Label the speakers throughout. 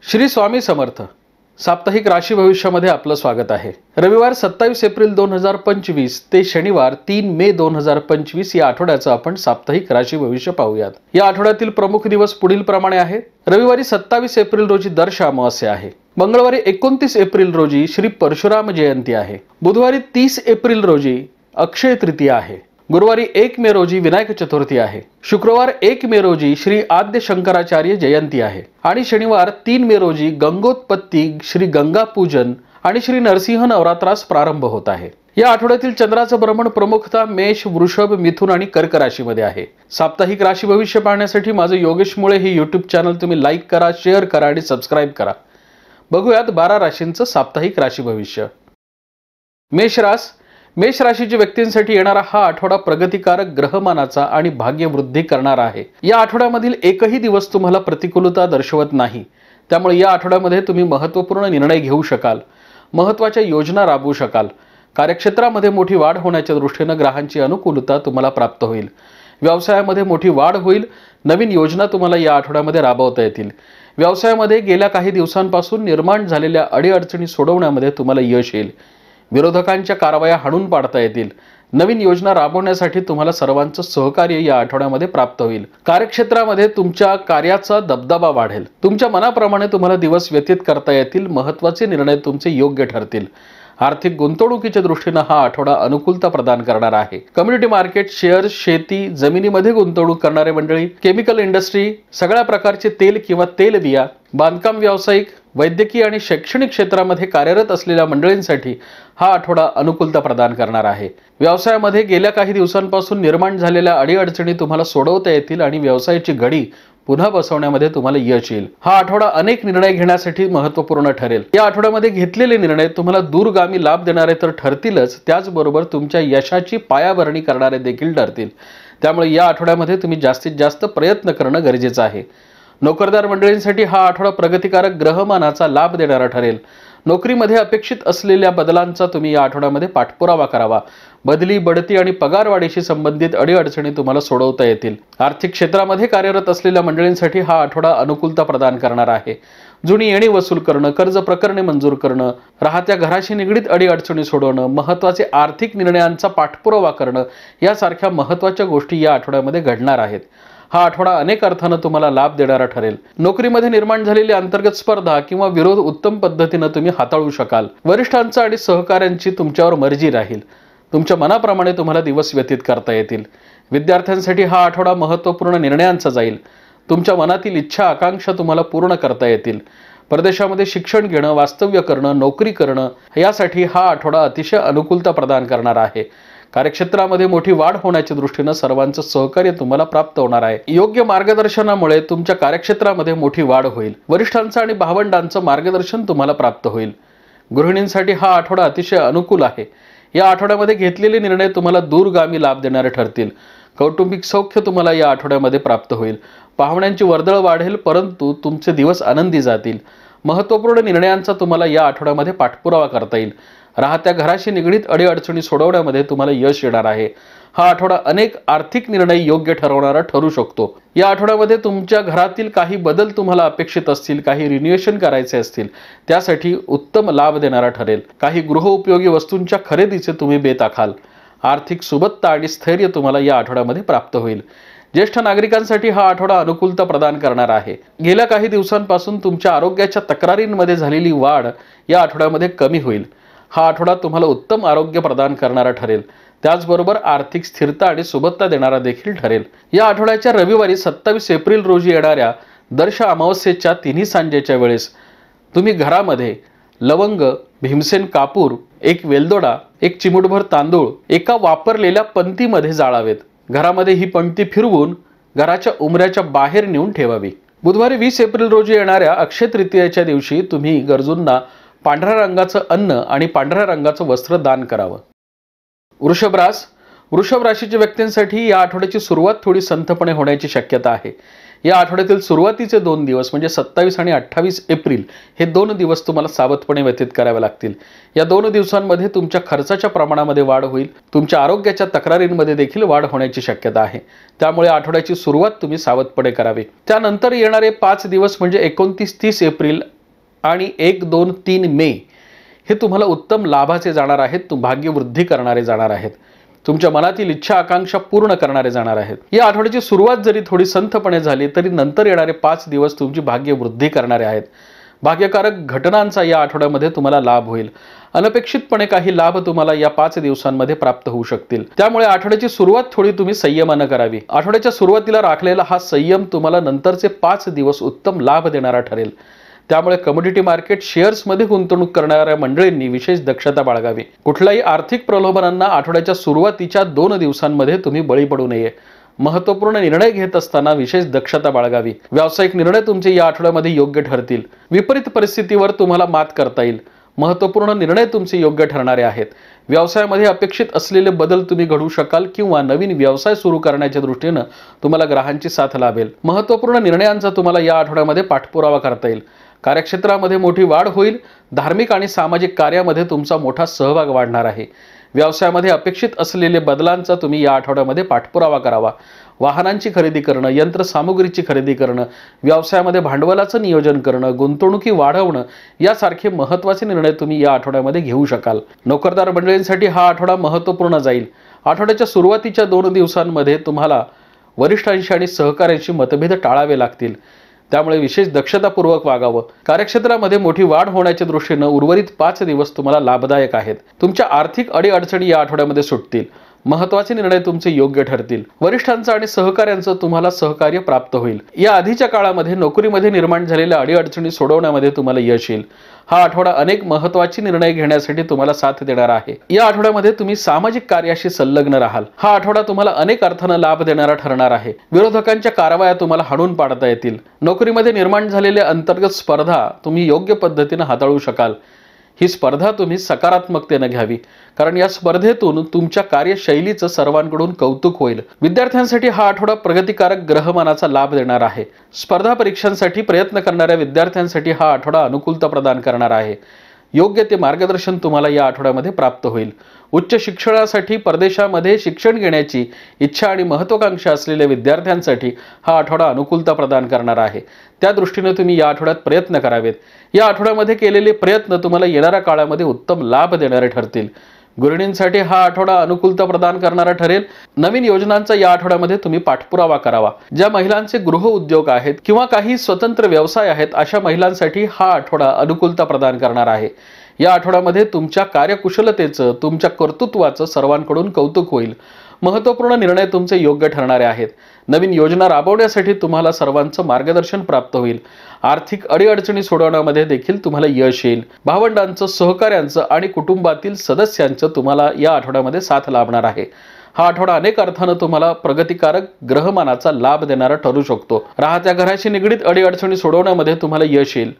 Speaker 1: श्री स्वामी समर्थ साप्ताहिक राशी भविष्यामध्ये आपलं स्वागत आहे। रविवार 27 एप्रिल 2025 ते शनिवार 3 मे 2025 या आठवड्याचं आपण साप्ताहिक राशी भविष्य पाहूयात। या आठवड्यातील प्रमुख दिवस पुढील प्रमाणे आहेत। रविवारी 27 एप्रिल रोजी दर्श अमावास्या आहे। मंगळवारी 29 एप्रिल रोजी श्री परशुराम जयंती आहे। बुधवारी 30 एप्रिल रोजी अक्षय तृतीया आहे। गुरुवारी 1 मे रोजी विनायक चतुर्थी आहे। शुक्रवार 1 मे रोजी श्री आद्य शंकराचार्य जयंती आहे आणि शनिवार 3 मे रोजी गंगोत्पत्ती, श्री गंगा पूजन आणि श्री नरसिंह नवरात्रास प्रारंभ होत आहे। या आठवड्यातील चंद्राचं भ्रमण प्रमुखतः मेष, वृषभ, मिथुन आणि कर्क राशीमध्ये आहे। साप्ताहिक राशी भविष्य पाहण्यासाठी माझं योगेश मुळे हे YouTube चॅनल तुम्ही लाईक करा, शेअर करा आणि सबस्क्राइब करा। बघूयात 12 राशींचं साप्ताहिक राशी भविष्य। मेष राशीच्या व्यक्तींसाठी येणारा हा आठवडा प्रगतिकारक ग्रहमानाचा आणि भाग्यवृद्धी करणारा आहे। या आठवड्यामधील एकही दिवस तुम्हाला प्रतिकूलता दर्शवत नाही, त्यामुळे या आठवड्यामध्ये तुम्ही महत्त्वपूर्ण निर्णय घेऊ शकाल, महत्त्वाच्या योजना राबवू शकाल। कार्यक्षेत्रामध्ये मोठी वाढ होण्याच्या दृष्टीने ग्रहांची अनुकूलता तुम्हाला प्राप्त होईल। व्यवसायामध्ये मोठी वाढ होईल, नवीन योजना तुम्हाला या आठवड्यामध्ये राबवता येतील। व्यवसायामध्ये गेल्या काही दिवसांपासून निर्माण झालेल्या अडीअडचणी सोडवण्यामध्ये तुम्हाला यश येईल। विरोधकांच्या कारवाया हाणून पाडता येतील। नवीन योजना राबवण्यासाठी तुम्हाला सर्वांचं सहकार्य या आठवड्यामध्ये प्राप्त होईल। कार्यक्षेत्रामध्ये तुमच्या कार्याचा दबदबा वाढेल। तुमच्या मनाप्रमाणे तुम्हाला दिवस व्यतीत करता येतील। महत्त्वाचे निर्णय तुमचे योग्य ठरतील। आर्थिक गुंतवणुकीच्या दृष्टीने हा आठवडा अनुकूलता प्रदान करणार आहे। कम्युनिटी मार्केट, शेअर्स, शेती, जमिनीमध्ये गुंतवणूक करणारे मंडळी, केमिकल इंडस्ट्री, सगळ्या प्रकारचे तेल किंवा तेलबिया, बांधकाम व्यावसायिक, वैद्यकीय आणि शैक्षणिक क्षेत्रामध्ये कार्यरत असलेल्या मंडळींसाठी हा आठवडा अनुकूलता प्रदान करणार आहे। व्यवसायामध्ये गेल्या काही दिवसांपासून निर्माण झालेल्या अडीअडचणी तुम्हाला सोडवता येतील आणि व्यवसायाची घडी पुन्हा बसवण्यामध्ये तुम्हाला यश येईल। हा आठवडा अनेक निर्णय घेण्यासाठी महत्त्वपूर्ण ठरेल। या आठवड्यामध्ये घेतलेले निर्णय तुम्हाला दूरगामी लाभ देणारे तर ठरतीलच, त्याचबरोबर तुमच्या यशाची पायाभरणी करणारे देखील ठरतील। त्यामुळे या आठवड्यामध्ये तुम्ही जास्तीत जास्त प्रयत्न करणं गरजेचं आहे। नोकरदार मंडळींसाठी हा आठवडा प्रगतिकारक ग्रहमानाचा लाभ देणारा ठरेल। नोकरीमध्ये अपेक्षित असलेल्या बदलांचा तुम्ही या आठवड्यामध्ये पाठपुरावा करावा। बदली, बढती आणि पगारवाढीशी संबंधित अडीअडचणी तुम्हाला सोडवता येतील। आर्थिक क्षेत्रामध्ये कार्यरत असलेल्या मंडळींसाठी हा आठवडा अनुकूलता प्रदान करणार आहे। जुनी येणी वसूल करणं, कर्ज प्रकरणे मंजूर करणं, राहत्या घराशी निगडीत अडीअडचणी सोडवणं, महत्त्वाचे आर्थिक निर्णयांचा पाठपुरावा करणं यासारख्या महत्त्वाच्या गोष्टी या आठवड्यामध्ये घडणार आहेत। हा आठवडा अनेक अर्थाने तुम्हाला लाभ देणारा ठरेल। नोकरीमध्ये निर्माण झालेली अंतर्गत स्पर्धा किंवा विरोध उत्तम पद्धतीने तुम्ही हाताळू शकाल। वरिष्ठांचा आणि सहकाऱ्यांची तुमच्यावर मर्जी राहील। तुमच्या मनाप्रमाणे तुम्हाला दिवस व्यतीत करता येतील। विद्यार्थ्यांसाठी हा आठवडा महत्त्वपूर्ण निर्णयांचा जाईल। तुमच्या मनातील इच्छा, आकांक्षा तुम्हाला पूर्ण करता येतील। परदेशामध्ये शिक्षण घेणं, वास्तव्य करणं, नोकरी करणं यासाठी हा आठवडा अतिशय अनुकूलता प्रदान करणार आहे। कार्यक्षेत्रामध्ये मोठी वाढ होण्याच्या दृष्टीने सर्वांचं सहकार्य तुम्हाला प्राप्त होणार आहे। योग्य मार्गदर्शनामुळे तुमच्या कार्यक्षेत्रामध्ये मोठी वाढ होईल। वरिष्ठांचं आणि भावंडांचं मार्गदर्शन तुम्हाला प्राप्त होईल। गृहिणींसाठी हा आठवडा अतिशय अनुकूल आहे। या आठवड्यामध्ये घेतलेले निर्णय तुम्हाला दूरगामी लाभ देणारे ठरतील। कौटुंबिक सौख्य तुम्हाला या आठवड्यामध्ये प्राप्त होईल। पाहुण्यांची वर्दळ वाढेल, परंतु तुमचे दिवस आनंदी जातील। महत्त्वपूर्ण निर्णयांचा तुम्हाला या आठवड्यामध्ये पाठपुरावा करता येईल। राहत्या घराशी निगडीत अडीअडचणी सोडवण्यामध्ये तुम्हाला यश येणार आहे। हा आठवडा अनेक आर्थिक निर्णय योग्य ठरवणारा ठरू शकतो। या आठवड्यामध्ये तुमच्या घरातील काही बदल तुम्हाला अपेक्षित असतील, काही रिन्युएशन करायचे असतील, त्यासाठी उत्तम लाभ देणारा ठरेल। काही गृहोपयोगी वस्तूंच्या खरेदीचे तुम्ही बेत आखाल। आर्थिक सुबत्ता आणि स्थैर्य तुम्हाला या आठवड्यामध्ये प्राप्त होईल। ज्येष्ठ नागरिकांसाठी हा आठवडा अनुकूलता प्रदान करणार आहे। गेल्या काही दिवसांपासून तुमच्या आरोग्याच्या तक्रारींमध्ये झालेली वाढ या आठवड्यामध्ये कमी होईल। हा आठवडा तुम्हाला उत्तम आरोग्य प्रदान करणारा ठरेल। त्याचबरोबर आर्थिक स्थिरता आणि सुबत्ता देणारा देखील ठरेल। या आठवड्याच्या रविवारी 27 एप्रिल रोजी येणाऱ्या दर्श अमावस्येच्या तिन्ही सांजेच्या वेळेस तुम्ही घरामध्ये लवंग, भीमसेन कापूर, एक वेलदोडा, एक चिमूटभर तांदूळ एका वापरलेल्या पंतीमध्ये जाळावेत। घरामध्ये ही पंती फिरवून घराच्या उंबऱ्याच्या बाहेर नेऊन ठेवावी। बुधवारी 20 एप्रिल रोजी येणाऱ्या अक्षय तृतीयेच्या दिवशी तुम्ही गरजूंना पांढऱ्या रंगाचं अन्न आणि पांढऱ्या रंगाचं वस्त्र दान करावं। वृषभ राशीच्या व्यक्तींसाठी या आठवड्याची सुरुवात थोडी संथपणे होण्याची शक्यता आहे। या आठवड्यातील सुरुवातीचे 2 दिवस म्हणजे 27 आणि 28 एप्रिल हे 2 दिवस तुम्हाला सावधपणे व्यतीत करावे लागतील। या 2 दिवसांमध्ये तुमच्या खर्चाच्या प्रमाणामध्ये वाढ होईल, तुमच्या आरोग्याच्या तक्रारींमध्ये देखील वाढ होण्याची शक्यता आहे। त्यामुळे आठवड्याची सुरुवात तुम्ही सावधपणे करावी। त्यानंतर येणारे 5 दिवस म्हणजे 29-30 एप्रिल आणि 1-2-3 मे हे तुम्हाला उत्तम लाभाचे जाणार आहेत, भाग्यवृद्धी करणारे जाणार आहेत, तुमच्या मनातील इच्छा आकांक्षा पूर्ण करणारे जाणार आहेत। या आठवड्याची सुरुवात जरी थोडी संथपणे झाली तरी नंतर येणारे 5 दिवस तुमची भाग्यवृद्धी करणारे आहेत। भाग्यकारक घटनांचा या आठवड्यामध्ये तुम्हाला लाभ होईल। अनपेक्षितपणे काही लाभ तुम्हाला या 5 दिवसांमध्ये प्राप्त होऊ शकतील। त्यामुळे आठवड्याची सुरुवात थोडी तुम्ही संयमाने करावी। आठवड्याच्या सुरुवातीला राखलेला हा संयम तुम्हाला नंतरचे 5 दिवस उत्तम लाभ देणारा ठरेल। त्यामुळे कमोडिटी मार्केट शेअर्समध्ये गुंतवणूक करणाऱ्या मंडळींनी विशेष दक्षता बाळगावी। कुठल्याही आर्थिक प्रलोभनांना आठवड्याच्या सुरुवातीच्या 2 दिवसांमध्ये तुम्ही बळी पडू नये। महत्त्वपूर्ण निर्णय घेत असताना विशेष दक्षता बाळगावी। व्यावसायिक निर्णय तुमचे या आठवड्यामध्ये योग्य ठरतील। विपरीत परिस्थितीवर तुम्हाला मात करता येईल। महत्त्वपूर्ण निर्णय तुमचे योग्य ठरणारे आहेत। व्यवसायामध्ये अपेक्षित असलेले बदल तुम्ही घडवू शकाल किंवा नवीन व्यवसाय सुरू करण्याच्या दृष्टीने तुम्हाला ग्राहकांची साथ लाभेल। महत्त्वपूर्ण निर्णयांचा तुम्हाला या आठवड्यामध्ये पाठपुरावा करता येईल। कार्यक्षेत्रामध्ये मोठी वाढ होईल। धार्मिक आणि सामाजिक कार्यामध्ये तुमचा मोठा सहभाग वाढणार आहे। व्यवसायामध्ये अपेक्षित असलेले बदलांचा तुम्ही या आठवड्यामध्ये पाठपुरावा करावा। वाहनांची खरेदी करणं, यंत्रसामुग्रीची खरेदी करणं, व्यवसायामध्ये भांडवलाचं नियोजन करणं, गुंतवणुकी वाढवणं यासारखे महत्त्वाचे निर्णय तुम्ही या आठवड्यामध्ये घेऊ शकाल। नोकरदार मंडळींसाठी हा आठवडा महत्त्वपूर्ण जाईल। आठवड्याच्या सुरुवातीच्या 2 दिवसांमध्ये तुम्हाला वरिष्ठांशी आणि सहकाऱ्यांशी मतभेद टाळावे लागतील। त्यामुळे विशेष दक्षतापूर्वक वागावं। कार्यक्षेत्रामध्ये मोठी वाढ होण्याच्या दृष्टीने उर्वरित 5 दिवस तुम्हाला लाभदायक आहेत। तुमच्या आर्थिक अडीअडचणी या आठवड्यामध्ये सुटतील। महत्त्वाचे निर्णय तुमचे योग्य ठरतील। वरिष्ठांचं आणि सहकाऱ्यांचं तुम्हाला सहकार्य प्राप्त होईल। या आधीच्या काळामध्ये नोकरीमध्ये निर्माण झालेल्या अडीअडचणी सोडवण्यामध्ये तुम्हाला यश येईल। हा आठवडा अनेक महत्त्वाचे निर्णय घेण्यासाठी तुम्हाला साथ देणार आहे। या आठवड्यामध्ये तुम्ही सामाजिक कार्याशी संलग्न राहाल। हा आठवडा तुम्हाला अनेक अर्थाने लाभ देणारा ठरणार आहे। विरोधकांच्या कारवाया तुम्हाला हाणून पाडता येतील। नोकरीमध्ये निर्माण झालेल्या अंतर्गत स्पर्धा तुम्ही योग्य पद्धतीने हाताळू शकाल। ही स्पर्धा तुम्ही सकारात्मकतेने घ्यावी, कारण या स्पर्धेतून तुमच्या कार्यशैलीचं सर्वांकडून कौतुक होईल। विद्यार्थ्यांसाठी हा आठवडा प्रगतिकारक ग्रहमानाचा लाभ देणार आहे। स्पर्धा परीक्षांसाठी प्रयत्न करणाऱ्या विद्यार्थ्यांसाठी हा आठवडा अनुकूलता प्रदान करणार आहे। योग्य ते मार्गदर्शन तुम्हाला या आठवड्यामध्ये प्राप्त होईल। उच्च शिक्षणासाठी परदेशामध्ये शिक्षण घेण्याची इच्छा आणि महत्त्वाकांक्षा असलेल्या विद्यार्थ्यांसाठी हा आठवडा अनुकूलता प्रदान करणार आहे। त्या दृष्टीने तुम्ही या आठवड्यात प्रयत्न करावेत। या आठवड्यामध्ये केलेले प्रयत्न तुम्हाला येणाऱ्या काळामध्ये उत्तम लाभ देणारे ठरतील। गृहिणींसाठी हा आठवडा अनुकूलता प्रदान करणारा ठरेल। नवीन योजनांचा या आठवड्यामध्ये तुम्ही पाठपुरावा करावा। ज्या महिलांचे गृह उद्योग आहेत किंवा काही स्वतंत्र व्यवसाय आहेत अशा महिलांसाठी हा आठवडा अनुकूलता प्रदान करणार आहे। या आठवड्यामध्ये तुमच्या कार्यकुशलतेचं, तुमच्या कर्तृत्वाचं सर्वांकडून कौतुक होईल। महत्त्वपूर्ण निर्णय तुमचे योग्य ठरणारे आहेत। नवीन योजना राबवण्यासाठी तुम्हाला सर्वांचं मार्गदर्शन प्राप्त होईल। आर्थिक अडीअडचणी सोडवण्यामध्ये देखील तुम्हाला यश येईल। भावंडांचं, सहकाऱ्यांचं आणि कुटुंबातील सदस्यांचं तुम्हाला या आठवड्यामध्ये साथ लाभणार आहे। हा आठवडा अनेक अर्थाने तुम्हाला प्रगतिकारक ग्रहमानाचा लाभ देणारा ठरू शकतो। राहत्या घराशी निगडीत अडीअडचणी सोडवण्यामध्ये तुम्हाला यश येईल।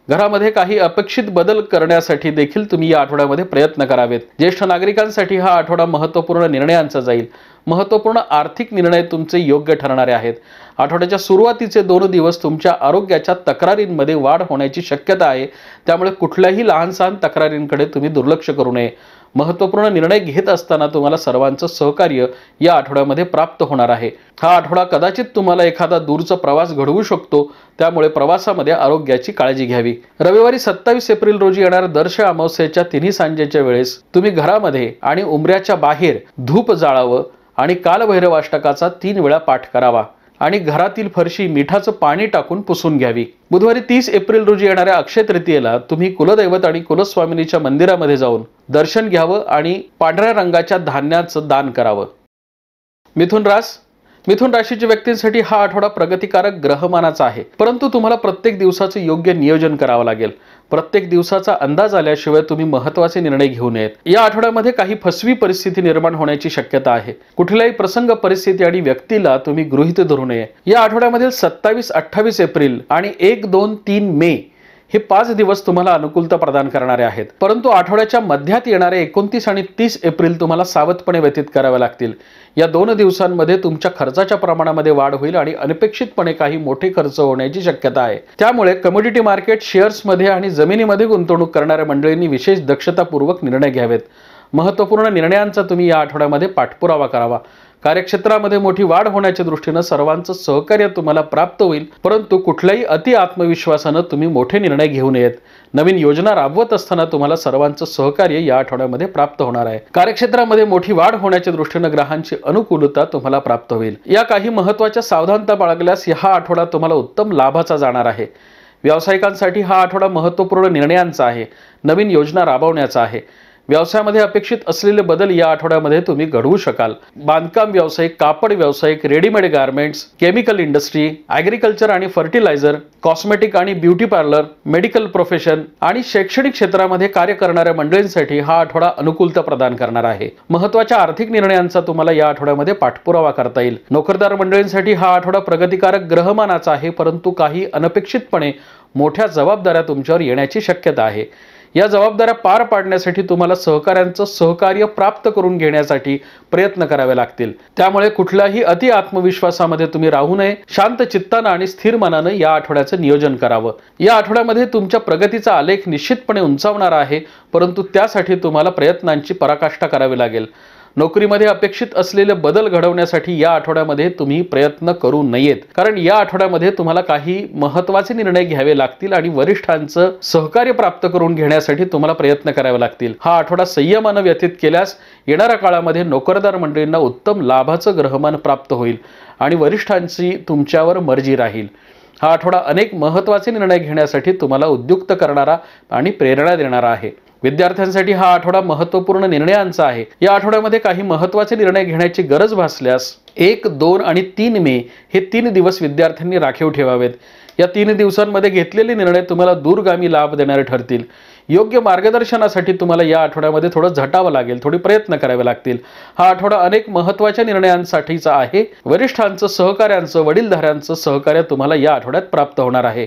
Speaker 1: घरामध्ये काही अपेक्षित बदल करण्यासाठी देखील तुम्ही या आठवड्यामध्ये प्रयत्न करावेत। ज्येष्ठ नागरिकांसाठी हा आठवडा महत्त्वपूर्ण निर्णयांचा जाईल। महत्त्वपूर्ण आर्थिक निर्णय तुमचे योग्य ठरणारे आहेत। आठवड्याच्या सुरुवातीचे 2 दिवस तुमच्या आरोग्याच्या तक्रारींमध्ये वाढ होण्याची शक्यता आहे। त्यामुळे कुठल्याही लहान-सहान तक्रारींकडे तुम्ही दुर्लक्ष करू नये। महत्त्वपूर्ण निर्णय घेत असताना तुम्हाला सर्वांचं सहकार्य या आठवड्यामध्ये प्राप्त होणार आहे। हा आठवडा कदाचित तुम्हाला एखादा दूरचा प्रवास घडवू शकतो। त्यामुळे प्रवासामध्ये आरोग्याची काळजी घ्यावी। रविवारी 27 एप्रिल रोजी येणाऱ्या दर्श अमावस्येच्या तिन्ही सांजेच्या वेळेस तुम्ही घरामध्ये आणि उंबऱ्याच्या बाहेर धूप जाळावं आणि कालभैरवाष्टकाचा 3 वेळा पाठ करावा आणि घरातील फरशी मिठाचं पाणी टाकून पुसून घ्यावी। बुधवारी 30 एप्रिल रोजी येणाऱ्या अक्षय तृतीयेला तुम्ही कुलदैवत आणि कुलस्वामिनीच्या मंदिरामध्ये जाऊन दर्शन घ्यावं आणि पांढऱ्या रंगाच्या धान्याचं दान करावं। मिथुन राशीच्या व्यक्तींसाठी हा आठवडा प्रगतिकारक ग्रहमानाचा आहे, परंतु तुम्हाला प्रत्येक दिवसाचं योग्य नियोजन करावं लागेल। प्रत्येक दिवसाचा अंदाज आल्याशिवाय तुम्ही महत्त्वाचे निर्णय घेऊ नयेत। या आठवड्यामध्ये काही फसवी परिस्थिती निर्माण होण्याची शक्यता आहे। कुठल्याही प्रसंग, परिस्थिती आणि व्यक्तीला तुम्ही गृहीत धरू नये। या आठवड्यामध्ये 27-28 एप्रिल आणि 1-2-3 मे हे 5 दिवस तुम्हाला अनुकूलता प्रदान करणारे आहेत. परंतु आठवड्याच्या मध्यात येणारे 29 आणि 30 एप्रिल तुम्हाला सावधपणे व्यतीत करावे लागतील. या 2 दिवसांमध्ये तुमच्या खर्चाच्या प्रमाणामध्ये वाढ होईल आणि अनपेक्षितपणे काही मोठे खर्च होण्याची शक्यता आहे. त्यामुळे कमोडिटी मार्केट, शेअर्समध्ये आणि जमिनीमध्ये गुंतवणूक करणाऱ्या मंडळींनी विशेष दक्षतापूर्वक निर्णय घ्यावेत. महत्त्वपूर्ण निर्णयांचा तुम्ही या आठवड्यामध्ये पाठपुरावा करावा. कार्यक्षेत्रामध्ये मोठी वाढ होण्याच्या दृष्टीने सर्वांचं सहकार्य तुम्हाला प्राप्त होईल, परंतु कुठल्याही अति आत्मविश्वासाने तुम्ही मोठे निर्णय घेऊ नयेत. नवीन योजना राबवत असताना तुम्हाला सर्वांचं सहकार्य या आठवड्यामध्ये प्राप्त होणार आहे. कार्यक्षेत्रामध्ये मोठी वाढ होण्याच्या दृष्टीने ग्रहांची अनुकूलता तुम्हाला प्राप्त होईल. या काही महत्त्वाच्या सावधानता बाळगल्यास हा आठवडा तुम्हाला उत्तम लाभाचा जाणार आहे. व्यावसायिकांसाठी हा आठवडा महत्त्वपूर्ण निर्णयांचा आहे, नवीन योजना राबवण्याचा आहे. व्यवसायामध्ये अपेक्षित असलेले बदल या आठवड्यामध्ये तुम्ही घडवू शकाल. बांधकाम व्यावसायिक, कापड व्यावसायिक, readymade garments, chemical industry, agriculture आणि फर्टिलायझर, कॉस्मेटिक आणि ब्युटी पार्लर, मेडिकल प्रोफेशन आणि शैक्षणिक क्षेत्रामध्ये कार्य करणाऱ्या मंडळींसाठी हा आठवडा अनुकूलता प्रदान करणार आहे. महत्त्वाच्या आर्थिक निर्णयांचा तुम्हाला या आठवड्यामध्ये पाठपुरावा करता येईल. नोकरदार मंडळींसाठी हा आठवडा प्रगतिकारक ग्रहमानाचा आहे, परंतु काही अनपेक्षितपणे मोठ्या जबाबदाऱ्या तुमच्यावर येण्याची शक्यता आहे. या जबाबदाऱ्या पार पाडण्यासाठी तुम्हाला सहकाऱ्यांचं सहकार्य प्राप्त करून घेण्यासाठी प्रयत्न करावे लागतील. त्यामुळे कुठल्याही अति आत्मविश्वासामध्ये तुम्ही राहू नये. शांत चित्तानं आणि स्थिर मनानं या आठवड्याचं नियोजन करावं. या आठवड्यामध्ये तुमच्या प्रगतीचा आलेख निश्चितपणे उंचावणारा आहे, परंतु त्यासाठी तुम्हाला प्रयत्नांची पराकाष्ठा करावी लागेल. नोकरीमध्ये अपेक्षित असलेले बदल घडवण्यासाठी या आठवड्यामध्ये तुम्ही प्रयत्न करू नयेत, कारण या आठवड्यामध्ये तुम्हाला काही महत्त्वाचे निर्णय घ्यावे लागतील आणि वरिष्ठांचं सहकार्य प्राप्त करून घेण्यासाठी तुम्हाला प्रयत्न करावे लागतील. हा आठवडा संयमानं व्यतीत केल्यास येणाऱ्या काळामध्ये नोकरदार मंडळींना उत्तम लाभाचं ग्रहमान प्राप्त होईल आणि वरिष्ठांची तुमच्यावर मर्जी राहील. हा आठवडा अनेक महत्त्वाचे निर्णय घेण्यासाठी तुम्हाला उद्युक्त करणारा आणि प्रेरणा देणारा आहे. विद्यार्थ्यांसाठी हा आठवडा महत्त्वपूर्ण निर्णयांचा आहे. या आठवड्यामध्ये काही महत्त्वाचे निर्णय घेण्याची गरज भासल्यास 1, 2 आणि 3 मे हे 3 दिवस विद्यार्थ्यांनी राखीव ठेवावेत. या 3 दिवसांमध्ये घेतलेले निर्णय तुम्हाला दूरगामी लाभ देणारे ठरतील. योग्य मार्गदर्शनासाठी तुम्हाला या आठवड्यामध्ये थोडं झटावं लागेल, थोडे प्रयत्न करावे लागतील. हा आठवडा अनेक महत्त्वाच्या निर्णयांसाठीचा आहे. वरिष्ठांचं, सहकाऱ्यांचं, वडीलधाऱ्यांचं सहकार्य तुम्हाला या आठवड्यात प्राप्त होणार आहे.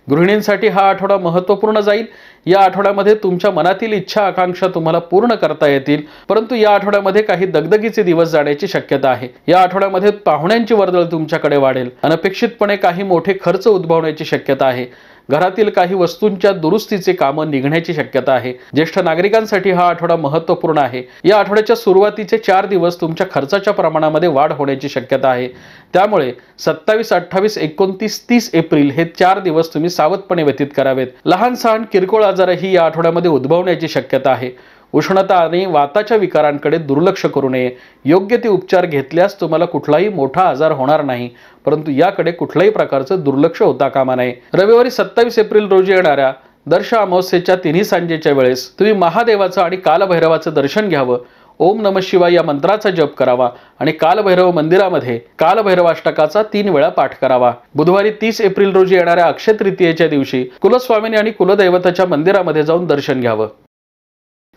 Speaker 1: गृहिणींसाठी हा आठवडा महत्त्वपूर्ण जाईल. या आठवड्यामध्ये तुमच्या मनातील इच्छा आकांक्षा तुम्हाला पूर्ण करता येतील, परंतु या आठवड्यामध्ये काही दगदगीचे दिवस जाण्याची शक्यता आहे. या आठवड्यामध्ये पाहुण्यांची वर्दळ तुमच्याकडे वाढेल. अनपेक्षितपणे काही मोठे खर्च उद्भवण्याची शक्यता आहे. घरातील काही वस्तूंच्या दुरुस्तीचे कामं निघण्याची शक्यता आहे. ज्येष्ठ नागरिकांसाठी हा आठवडा महत्त्वपूर्ण आहे. या आठवड्याच्या सुरुवातीचे 4 दिवस तुमच्या खर्चाच्या प्रमाणामध्ये वाढ होण्याची शक्यता आहे. त्यामुळे 27, 28, 29, 30 एप्रिल हे 4 दिवस तुम्ही सावधपणे व्यतीत करावेत. लहान सहान किरकोळ आजारही या आठवड्यामध्ये उद्भवण्याची शक्यता आहे. उष्णता आणि वाताच्या विकारांकडे दुर्लक्ष करू नये. योग्य ते उपचार घेतल्यास तुम्हाला कुठलाही मोठा आजार होणार नाही, परंतु याकडे कुठल्याही प्रकारचं दुर्लक्ष होता कामा नये. रविवारी 27 एप्रिल रोजी येणाऱ्या दर्श अमावस्येच्या तिन्ही सांजेच्या वेळेस तुम्ही महादेवाचं आणि कालभैरवाचं दर्शन घ्यावं. ओम नमः शिवाय या मंत्राचा जप करावा आणि कालभैरव मंदिरामध्ये कालभैरवाष्टकाचा 3 वेळा पाठ करावा. बुधवारी 30 एप्रिल रोजी येणाऱ्या अक्षय तृतीयेच्या दिवशी कुलस्वामिनी आणि कुलदैवताच्या मंदिरामध्ये जाऊन दर्शन घ्यावं.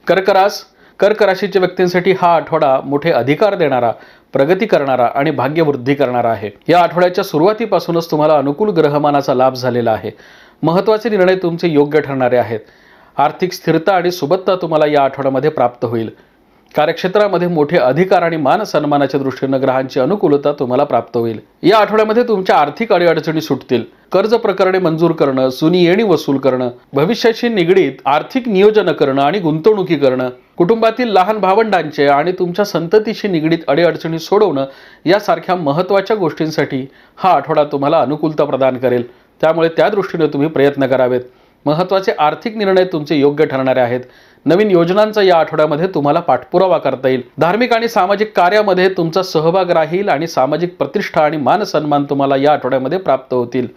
Speaker 1: कर्क राशीच्या व्यक्तींसाठी हा आठवडा मोठे अधिकार देणारा, प्रगती करणारा आणि भाग्यवृद्धी करणारा आहे. या आठवड्याच्या सुरुवातीपासूनच तुम्हाला अनुकूल ग्रहमानाचा लाभ झालेला आहे. महत्त्वाचे निर्णय तुमचे योग्य ठरणारे आहेत. आर्थिक स्थिरता आणि सुबत्ता तुम्हाला या आठवड्यामध्ये प्राप्त होईल. कार्यक्षेत्रामध्ये मोठे अधिकार आणि मान सन्मानाच्या दृष्टीने ग्रहांची अनुकूलता तुम्हाला प्राप्त होईल. या आठवड्यामध्ये तुमच्या आर्थिक अडीअडचणी सुटतील. कर्ज प्रकरणे मंजूर करणं, जुनी येणी वसूल करणं, भविष्याशी निगडीत आर्थिक नियोजन करणं आणि गुंतवणुकी करणं, कुटुंबातील लहान भावंडांचे आणि तुमच्या संततीशी निगडीत अडीअडचणी सोडवणं यासारख्या महत्त्वाच्या गोष्टींसाठी हा आठवडा तुम्हाला अनुकूलता प्रदान करेल. त्यामुळे त्या दृष्टीने तुम्ही प्रयत्न करावेत. महत्त्वाचे आर्थिक निर्णय तुमचे योग्य ठरणारे आहेत. नवीन योजनांचा या आठवड्यामध्ये तुम्हाला पाठपुरावा करता येईल. धार्मिक आणि सामाजिक कार्यामध्ये तुमचा सहभाग राहील आणि सामाजिक प्रतिष्ठा आणि मान सन्मान तुम्हाला या आठवड्यामध्ये प्राप्त होतील.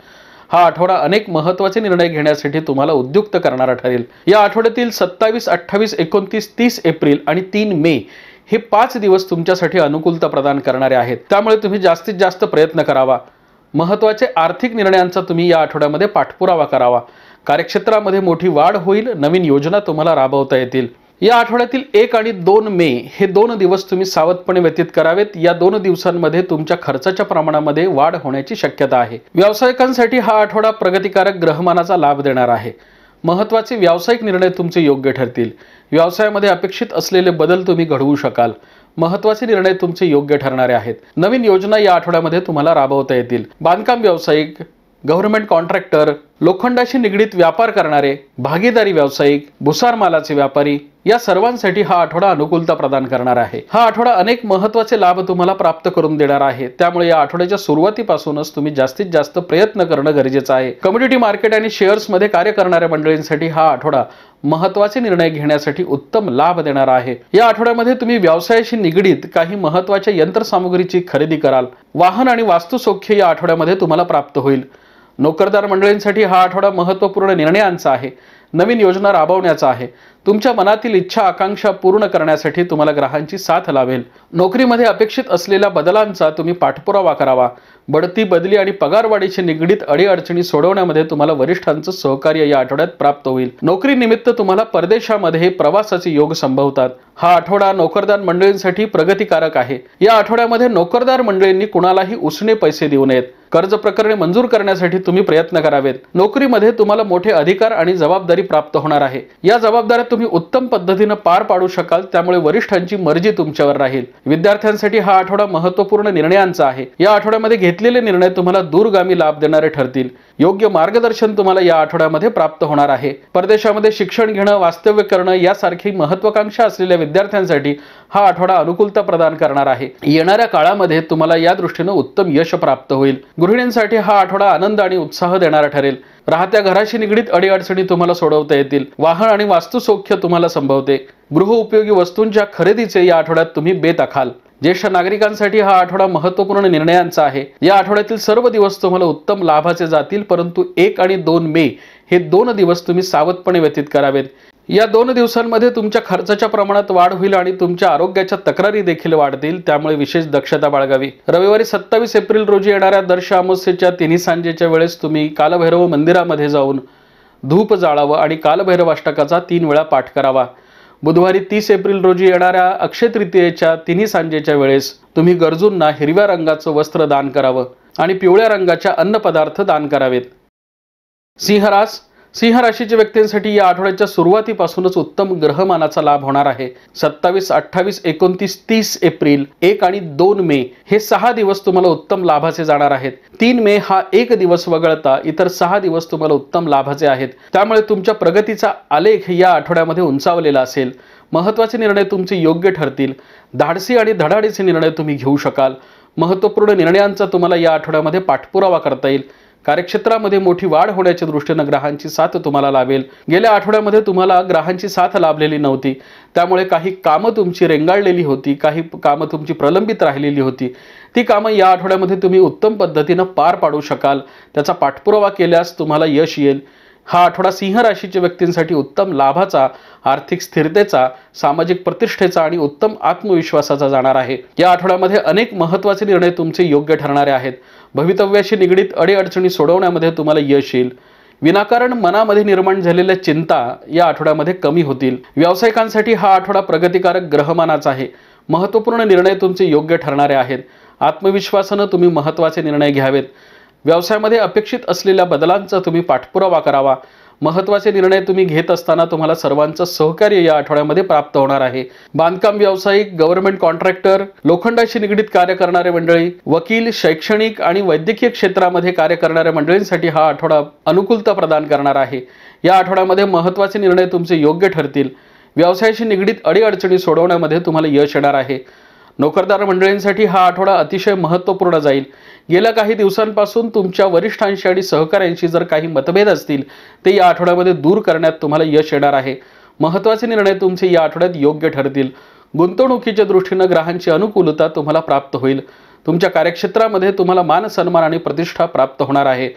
Speaker 1: हा आठवडा अनेक महत्त्वाचे निर्णय घेण्यासाठी तुम्हाला उद्युक्त करणारा ठरेल. या आठवड्यातील 27, 28, 29, 30 एप्रिल आणि 3 मे हे 5 दिवस तुमच्यासाठी अनुकूलता प्रदान करणारे आहेत. त्यामुळे तुम्ही जास्तीत जास्त प्रयत्न करावा. महत्त्वाचे आर्थिक निर्णयांचा तुम्ही या आठवड्यामध्ये पाठपुरावा करावा. कार्यक्षेत्रामध्ये मोठी वाढ होईल. नवीन योजना तुम्हाला राबवता येतील. या आठवड्यातील 1 आणि 2 मे हे 2 दिवस तुम्ही सावधपणे व्यतीत करावेत। या 2 दिवसांमध्ये तुमच्या खर्चाच्या प्रमाणामध्ये वाढ होण्याची शक्यता आहे। व्यावसायिकांसाठी हा आठवडा प्रगतिकारक ग्रहमानाचा लाभ देणार आहे। महत्त्वाचे व्यावसायिक निर्णय तुमचे योग्य ठरतील। व्यवसायामध्ये अपेक्षित असलेले बदल तुम्ही घडवू शकाल। महत्त्वाचे निर्णय तुमचे योग्य ठरणारे आहेत। नवीन योजना या आठवड्यामध्ये तुम्हाला राबवता येतील। बांधकाम व्यावसायिक, गव्हर्नमेंट कॉन्ट्रॅक्टर, लोखंडाशी निगडीत व्यापार करणारे, भागीदारी व्यावसायिक, भुसार मालाचे व्यापारी या सर्वांसाठी हा आठवडा अनुकूलता प्रदान करणार आहे। हा आठवडा अनेक महत्त्वाचे लाभ तुम्हाला प्राप्त करून देणार आहे। त्यामुळे या आठवड्याच्या सुरुवातीपासूनच तुम्ही जास्तीत जास्त प्रयत्न करणं गरजेचं आहे। कमोडिटी मार्केट आणि शेअर्स मध्ये कार्य करणाऱ्या मंडळींसाठी हा आठवडा महत्त्वाचे निर्णय घेण्यासाठी उत्तम लाभ देणार आहे। या आठवड्यामध्ये तुम्ही व्यवसायाशी निगडीत काही महत्त्वाच्या यंत्रसामुग्रीची खरेदी कराल। वाहन आणि वास्तुसौख्य या आठवड्यामध्ये तुम्हाला प्राप्त होईल। नोकरदार मंडळींसाठी हा आठवडा महत्त्वपूर्ण निर्णयांचा आहे। नवीन योजना राबवण्याचा आहे। तुमच्या मनातील इच्छा आकांक्षा पूर्ण करण्यासाठी तुम्हाला ग्राहकांची साथ लाभेल। नोकरीमध्ये अपेक्षित असलेल्या बदलांचा तुम्ही पाठपुरावा करावा। बढती, बदली आणि पगारवाढीशी निगडीत अडीअडचणी सोडवण्यामध्ये तुम्हाला वरिष्ठांचं सहकार्य या आठवड्यात प्राप्त होईल। नोकरी निमित्त तुम्हाला परदेशामध्ये प्रवासाचे योग संभवतात। हा आठवडा नोकरदार मंडळींसाठी प्रगतिकारक आहे। या आठवड्यामध्ये नोकरदार मंडळींनी कुणालाही उसने पैसे देऊ नयेत। कर्ज प्रकरणे मंजूर करण्यासाठी तुम्ही प्रयत्न करावेत। नोकरीमध्ये तुम्हाला मोठे अधिकार आणि जबाबदारी प्राप्त होणार आहे। या जबाबदाऱ्या तुम्ही उत्तम पद्धतीने पार पाडू शकाल। त्यामुळे वरिष्ठांची मर्जी तुमच्यावर राहील। विद्यार्थ्यांसाठी हा आठवडा महत्त्वपूर्ण निर्णयांचा आहे। या आठवड्यामध्ये घेतलेले निर्णय तुम्हाला दूरगामी लाभ देणारे ठरतील। योग्य मार्गदर्शन तुम्हाला या आठवड्यामध्ये प्राप्त होणार आहे। परदेशामध्ये शिक्षण घेणं, वास्तव्य करणं यासारखी महत्त्वाकांक्षा असलेल्या विद्यार्थ्यांसाठी हा आठवडा अनुकूलता प्रदान करणार आहे। येणाऱ्या काळामध्ये तुम्हाला या दृष्टीने उत्तम यश प्राप्त होईल। गृहिणींसाठी हा आठवडा आनंद आणि उत्साह देणारा ठरेल। राहत्या घराशी निगडीत अडीअडचणी तुम्हाला सोडवता येतील। वाहन आणि वास्तुसौख्य तुम्हाला संभवते। गृहउपयोगी वस्तूंच्या खरेदीचे या आठवड्यात तुम्ही बेत आखाल। ज्येष्ठ नागरिकांसाठी हा आठवडा महत्त्वपूर्ण निर्णयांचा आहे। या आठवड्यातील सर्व दिवस तुम्हाला उत्तम लाभाचे जातील, परंतु 1 आणि 2 मे हे 2 दिवस तुम्ही सावधपणे व्यतीत करावेत। या 2 दिवसांमध्ये तुमच्या खर्चाच्या प्रमाणात वाढ होईल आणि तुमच्या आरोग्याच्या तक्रारी देखील वाढतील। त्यामुळे विशेष दक्षता बाळगावी। रविवारी 27 एप्रिल रोजी येणाऱ्या दर्श अमावस्येच्या तिन्ही सांजेच्या वेळेस तुम्ही कालभैरव मंदिरामध्ये जाऊन धूप जाळावं आणि कालभैरव अष्टकाचा 3 वेळा पाठ करावा। बुधवारी 30 एप्रिल रोजी येणाऱ्या अक्षय तृतीयेच्या तिन्ही सांजेच्या वेळेस तुम्ही गरजूंना हिरव्या रंगाचं वस्त्र दान करावं आणि पिवळ्या रंगाच्या अन्नपदार्थ दान करावेत। सिंह राशीच्या व्यक्तींसाठी या आठवड्याच्या सुरुवातीपासूनच उत्तम ग्रहमानाचा लाभ होणार आहे। 27, 28, 29, 30 एप्रिल, 1 आणि 2 मे हे 6 दिवस तुम्हाला उत्तम लाभाचे जाणार आहेत। 3 मे हा 1 दिवस वगळता इतर 6 दिवस तुम्हाला उत्तम लाभाचे आहेत। त्यामुळे तुमच्या प्रगतीचा आलेख या आठवड्यामध्ये उंचावलेला असेल। महत्त्वाचे निर्णय तुमचे योग्य ठरतील। धाडसी आणि धडाडीचे निर्णय तुम्ही घेऊ शकाल। महत्त्वपूर्ण निर्णयांचा तुम्हाला या आठवड्यामध्ये पाठपुरावा करता येईल। कार्यक्षेत्रामध्ये मोठी वाढ होण्याच्या दृष्टीने ग्राहकांची साथ तुम्हाला लाभेल। गेल्या आठवड्यामध्ये तुम्हाला ग्राहकांची साथ लाभलेली नव्हती। त्यामुळे काही कामं तुमची रेंगाळलेली होती, काही कामं तुमची प्रलंबित राहिलेली होती। ती कामं या आठवड्यामध्ये तुम्ही उत्तम पद्धतीने पार पाडू शकाल। त्याचा पाठपुरावा केल्यास तुम्हाला यश येईल। हा आठवडा सिंह राशीच्या व्यक्तींसाठी उत्तम लाभाचा, आर्थिक स्थिरतेचा, सामाजिक प्रतिष्ठेचा आणि उत्तम आत्मविश्वासाचा जाणार आहे। या आठवड्यामध्ये अनेक महत्त्वाचे निर्णय तुमचे योग्य ठरणारे आहेत। भवितव्याशी निगडीत अडीअडचणी सोडवण्यामध्ये तुम्हाला यश येईल। विनाकारण मनामध्ये निर्माण झालेल्या चिंता या आठवड्यामध्ये कमी होतील। व्यावसायिकांसाठी हा आठवडा प्रगतिकारक ग्रहमानाचा आहे। महत्त्वपूर्ण निर्णय तुमचे योग्य ठरणारे आहेत। आत्मविश्वासाने तुम्ही महत्त्वाचे निर्णय घ्यावेत। व्यवसायामध्ये अपेक्षित असलेल्या बदलांचा तुम्ही पाठपुरावा करावा। महत्त्वाचे निर्णय तुम्ही घेत असताना तुम्हाला सर्वांचं सहकार्य या आठवड्यामध्ये प्राप्त होणार आहे। बांधकाम व्यावसायिक, गव्हर्नमेंट कॉन्ट्रॅक्टर, लोखंडाशी निगडीत कार्य करणारे मंडळी, वकील, शैक्षणिक आणि वैद्यकीय क्षेत्रामध्ये कार्य करणाऱ्या मंडळींसाठी हा आठवडा अनुकूलता प्रदान करणार आहे। या आठवड्यामध्ये महत्त्वाचे निर्णय तुमचे योग्य ठरतील। व्यवसायाशी निगडीत अडीअडचणी सोडवण्यामध्ये तुम्हाला यश येणार आहे। नोकरदार मंडळींसाठी हा आठवडा अतिशय महत्त्वपूर्ण जाईल। गेल्या काही दिवसांपासून तुमच्या वरिष्ठांशी आणि सहकाऱ्यांशी जर काही मतभेद असतील ते या आठवड्यामध्ये दूर करण्यात तुम्हाला यश येणार आहे। महत्त्वाचे निर्णय तुमचे या आठवड्यात योग्य ठरतील। गुंतवणुकीच्या दृष्टीने ग्राहकांची अनुकूलता तुम्हाला प्राप्त होईल। तुमच्या कार्यक्षेत्रामध्ये तुम्हाला मान सन्मान आणि प्रतिष्ठा प्राप्त होणार आहे।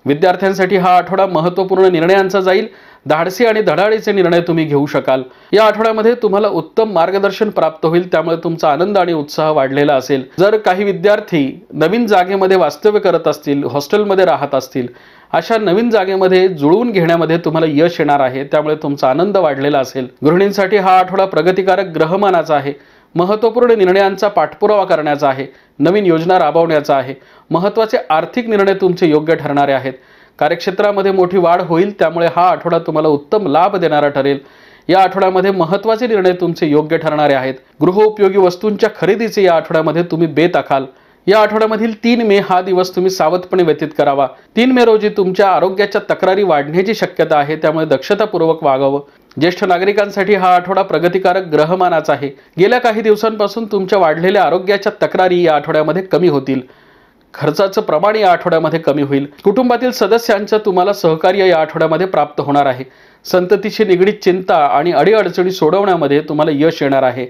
Speaker 1: विद्यार्थ्यांसाठी हा आठवडा महत्त्वपूर्ण निर्णयांचा जाईल। धाडसी आणि धडाडीचे निर्णय तुम्ही घेऊ शकाल। या आठवड्यामध्ये तुम्हाला उत्तम मार्गदर्शन प्राप्त होईल, त्यामुळे तुमचा आनंद आणि उत्साह वाढलेला असेल। जर काही विद्यार्थी नवीन जागेमध्ये वास्तव्य करत असतील, हॉस्टेलमध्ये राहत असतील, अशा नवीन जागेमध्ये जुळवून घेण्यामध्ये तुम्हाला यश येणार आहे, त्यामुळे तुमचा आनंद वाढलेला असेल। गृहिणींसाठी हा आठवडा प्रगतिकारक ग्रहमानाचा आहे। महत्त्वपूर्ण निर्णयांचा पाठपुरावा करण्याचा आहे, नवीन योजना राबवण्याचा आहे। महत्त्वाचे आर्थिक निर्णय तुमचे योग्य ठरणारे आहेत। कार्यक्षेत्रामध्ये मोठी वाढ होईल, त्यामुळे हा आठवडा तुम्हाला उत्तम लाभ देणारा ठरेल। या आठवड्यामध्ये महत्त्वाचे निर्णय तुमचे योग्य ठरणारे आहेत। गृहोपयोगी वस्तूंच्या खरेदीचे या आठवड्यामध्ये तुम्ही बेत आखाल। या आठवड्यामधील 3 मे हा दिवस तुम्ही सावधपणे व्यतीत करावा। 3 मे रोजी तुमच्या आरोग्याच्या तक्रारी वाढण्याची शक्यता आहे, त्यामुळे दक्षतापूर्वक वागावं। ज्येष्ठ नागरिकांसाठी हा आठवडा प्रगतिकारक ग्रहमानाचा आहे। गेल्या काही दिवसांपासून तुमच्या वाढलेल्या आरोग्याच्या तक्रारी या आठवड्यामध्ये कमी होतील। खर्चाचं प्रमाण या आठवड्यामध्ये कमी होईल। कुटुंबातील सदस्यांचं तुम्हाला सहकार्य या आठवड्यामध्ये प्राप्त होणार आहे। संततीशी निगडीत चिंता आणि अडीअडचणी सोडवण्यामध्ये तुम्हाला यश येणार आहे।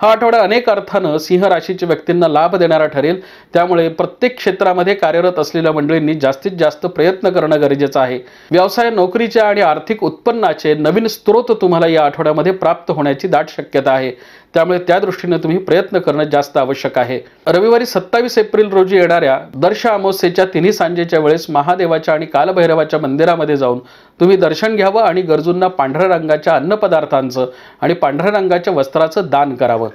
Speaker 1: हा आठवडा अनेक अर्थानं सिंह राशीच्या व्यक्तींना लाभ देणारा ठरेल, त्यामुळे प्रत्येक क्षेत्रामध्ये कार्यरत असलेल्या मंडळींनी जास्तीत जास्त प्रयत्न करणं गरजेचं आहे। व्यवसाय, नोकरीच्या आणि आर्थिक उत्पन्नाचे नवीन स्रोत तुम्हाला या आठवड्यामध्ये प्राप्त होण्याची दाट शक्यता आहे, त्यामुळे त्या दृष्टीने तुम्ही प्रयत्न करणं जास्त आवश्यक आहे। रविवारी 27 एप्रिल रोजी येणाऱ्या दर्श अमावस्येच्या तिन्ही सांजेच्या वेळेस महादेवाच्या आणि कालभैरवाच्या मंदिरामध्ये जाऊन तुम्ही दर्शन घ्यावं आणि गरजूंना पांढऱ्या रंगाच्या अन्नपदार्थांचं आणि पांढऱ्या रंगाच्या वस्त्राचं दान करावं।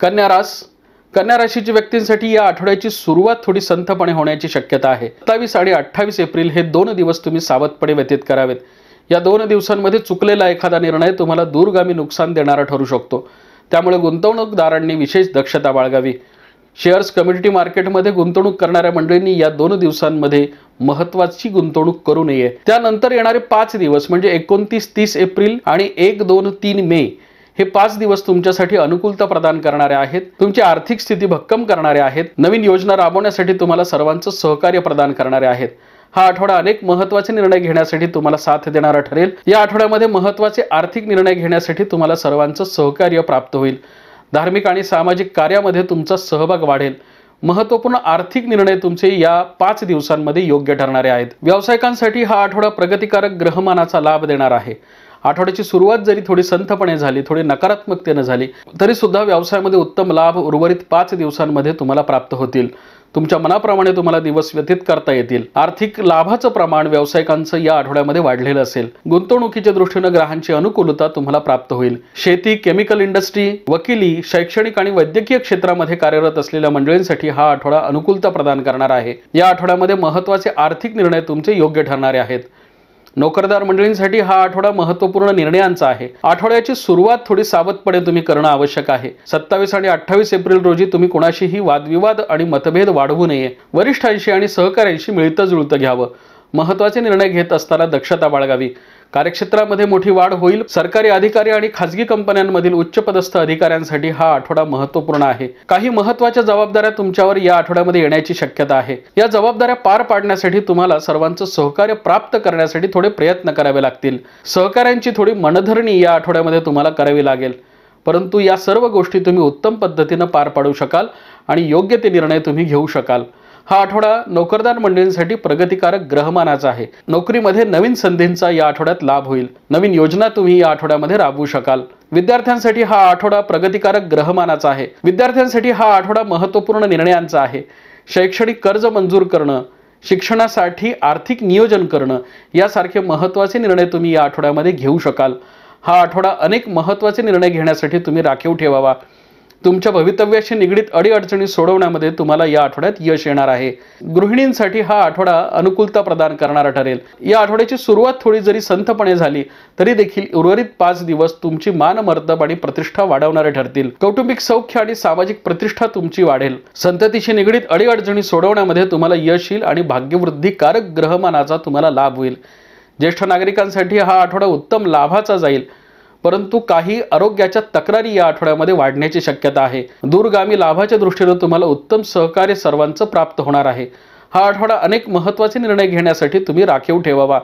Speaker 1: कन्या राशीच्या व्यक्तींसाठी या आठवड्याची सुरुवात थोडी संथपणे होण्याची शक्यता आहे। 27 आणि 28 एप्रिल हे 2 दिवस तुम्ही सावधपणे व्यतीत करावेत। या 2 दिवसांमध्ये चुकलेला एखादा निर्णय तुम्हाला दूरगामी नुकसान देणारा ठरू शकतो, त्यामुळे गुंतवणूकदारांनी विशेष दक्षता बाळगावी। शेअर्स, कम्युनिटी मार्केटमध्ये गुंतवणूक करणाऱ्या मंडळींनी या 2 दिवसांमध्ये महत्त्वाची गुंतवणूक करू नये। त्यानंतर येणारे 5 दिवस म्हणजे 29, 30 एप्रिल आणि 1, 2, 3 मे हे 5 दिवस तुमच्यासाठी अनुकूलता प्रदान करणारे आहेत। तुमची आर्थिक स्थिती भक्कम करणारे आहेत। नवीन योजना राबवण्यासाठी तुम्हाला सर्वांचं सहकार्य प्रदान करणारे आहेत। हा आठवडा अनेक महत्त्वाचे निर्णय घेण्यासाठी तुम्हाला साथ देणारा ठरेल। या आठवड्यामध्ये महत्त्वाचे आर्थिक निर्णय घेण्यासाठी तुम्हाला सर्वांचं सहकार्य प्राप्त होईल। धार्मिक आणि सामाजिक कार्यामध्ये तुमचा सहभाग वाढेल। महत्त्वपूर्ण आर्थिक निर्णय तुमचे या 5 दिवसांमध्ये योग्य ठरणारे आहेत। व्यावसायिकांसाठी हा आठवडा प्रगतिकारक ग्रहमानाचा लाभ देणार आहे। आठवड्याची सुरुवात जरी थोडी संथपणे झाली, थोडी नकारात्मकतेने झाली, तरी सुद्धा व्यवसायामध्ये उत्तम लाभ उर्वरित 5 दिवसांमध्ये तुम्हाला प्राप्त होतील। तुमच्या मनाप्रमाणे तुम्हाला दिवस व्यतीत करता येतील। आर्थिक लाभाचं प्रमाण व्यावसायिकांचं या आठवड्यामध्ये वाढलेलं असेल। गुंतवणुकीच्या दृष्टीने ग्रहांची अनुकूलता तुम्हाला प्राप्त होईल। शेती, केमिकल इंडस्ट्री, वकिली, शैक्षणिक आणि वैद्यकीय क्षेत्रामध्ये कार्यरत असलेल्या मंडळींसाठी हा आठवडा अनुकूलता प्रदान करणार आहे। या आठवड्यामध्ये महत्त्वाचे आर्थिक निर्णय तुमचे योग्य ठरणारे आहेत। नोकरदार मंडळींसाठी हा आठवडा महत्त्वपूर्ण निर्णयांचा आहे। आठवड्याची सुरुवात थोडी सावधपणे तुम्ही करणं आवश्यक आहे। 27 आणि 28 एप्रिल रोजी तुम्ही कोणाशीही वादविवाद आणि मतभेद वाढवू नये। वरिष्ठांशी आणि सहकाऱ्यांशी मिळतं जुळतं घ्यावं। महत्त्वाचे निर्णय घेत असताना दक्षता बाळगावी। कार्यक्षेत्रामध्ये मोठी वाढ होईल। सरकारी अधिकारी आणि खाजगी कंपन्यांमधील उच्चपदस्थ अधिकाऱ्यांसाठी हा आठवडा महत्त्वपूर्ण आहे। काही महत्त्वाच्या जबाबदाऱ्या तुमच्यावर या आठवड्यामध्ये येण्याची शक्यता आहे। या जबाबदाऱ्या पार पाडण्यासाठी तुम्हाला सर्वांचं सहकार्य प्राप्त करण्यासाठी थोडे प्रयत्न करावे लागतील। सहकाऱ्यांची थोडी मनधरणी या आठवड्यामध्ये तुम्हाला करावी लागेल, परंतु या सर्व गोष्टी तुम्ही उत्तम पद्धतीने पार पाडू शकाल आणि योग्य ते निर्णय तुम्ही घेऊ शकाल। हा आठवडा नोकरदार मंडळींसाठी प्रगतिकारक ग्रहमानाचा आहे। नोकरीमध्ये नवीन संधींचा या आठवड्यात लाभ होईल। नवीन योजना तुम्ही या आठवड्यामध्ये राबवू शकाल। विद्यार्थ्यांसाठी हा आठवडा प्रगतिकारक ग्रहमानाचा आहे। विद्यार्थ्यांसाठी हा आठवडा महत्त्वपूर्ण निर्णयांचा आहे। शैक्षणिक कर्ज मंजूर करणं, शिक्षणासाठी आर्थिक नियोजन करणं यासारखे महत्त्वाचे निर्णय तुम्ही या आठवड्यामध्ये घेऊ शकाल। हा आठवडा अनेक महत्त्वाचे निर्णय घेण्यासाठी तुम्ही राखीव ठेवावा। तुमच्या भवितव्याशी निगडीत अडीअडचणी सोडवण्यामध्ये तुम्हाला या आठवड्यात यश येणार आहे। गृहिणींसाठी हा आठवडा अनुकूलता प्रदान करणारा ठरेल। या आठवड्याची सुरुवात थोडी जरी संथपणे झाली तरी देखील उर्वरित 5 दिवस तुमची मान मर्तब आणि प्रतिष्ठा वाढवणारे ठरतील। कौटुंबिक सौख्य आणि सामाजिक प्रतिष्ठा तुमची वाढेल। संततीशी निगडीत अडीअडचणी सोडवण्यामध्ये तुम्हाला यश येईल आणि भाग्यवृद्धिकारक ग्रहमानाचा तुम्हाला लाभ होईल। ज्येष्ठ नागरिकांसाठी हा आठवडा उत्तम लाभाचा जाईल, परंतु काही आरोग्याच्या तक्रारी या आठवड्यामध्ये वाढण्याची शक्यता आहे। दूरगामी लाभाच्या दृष्टीने तुम्हाला उत्तम सहकार्य सर्वांचं प्राप्त होणार आहे। हा आठवडा अनेक महत्त्वाचे निर्णय घेण्यासाठी तुम्ही राखीव ठेवावा।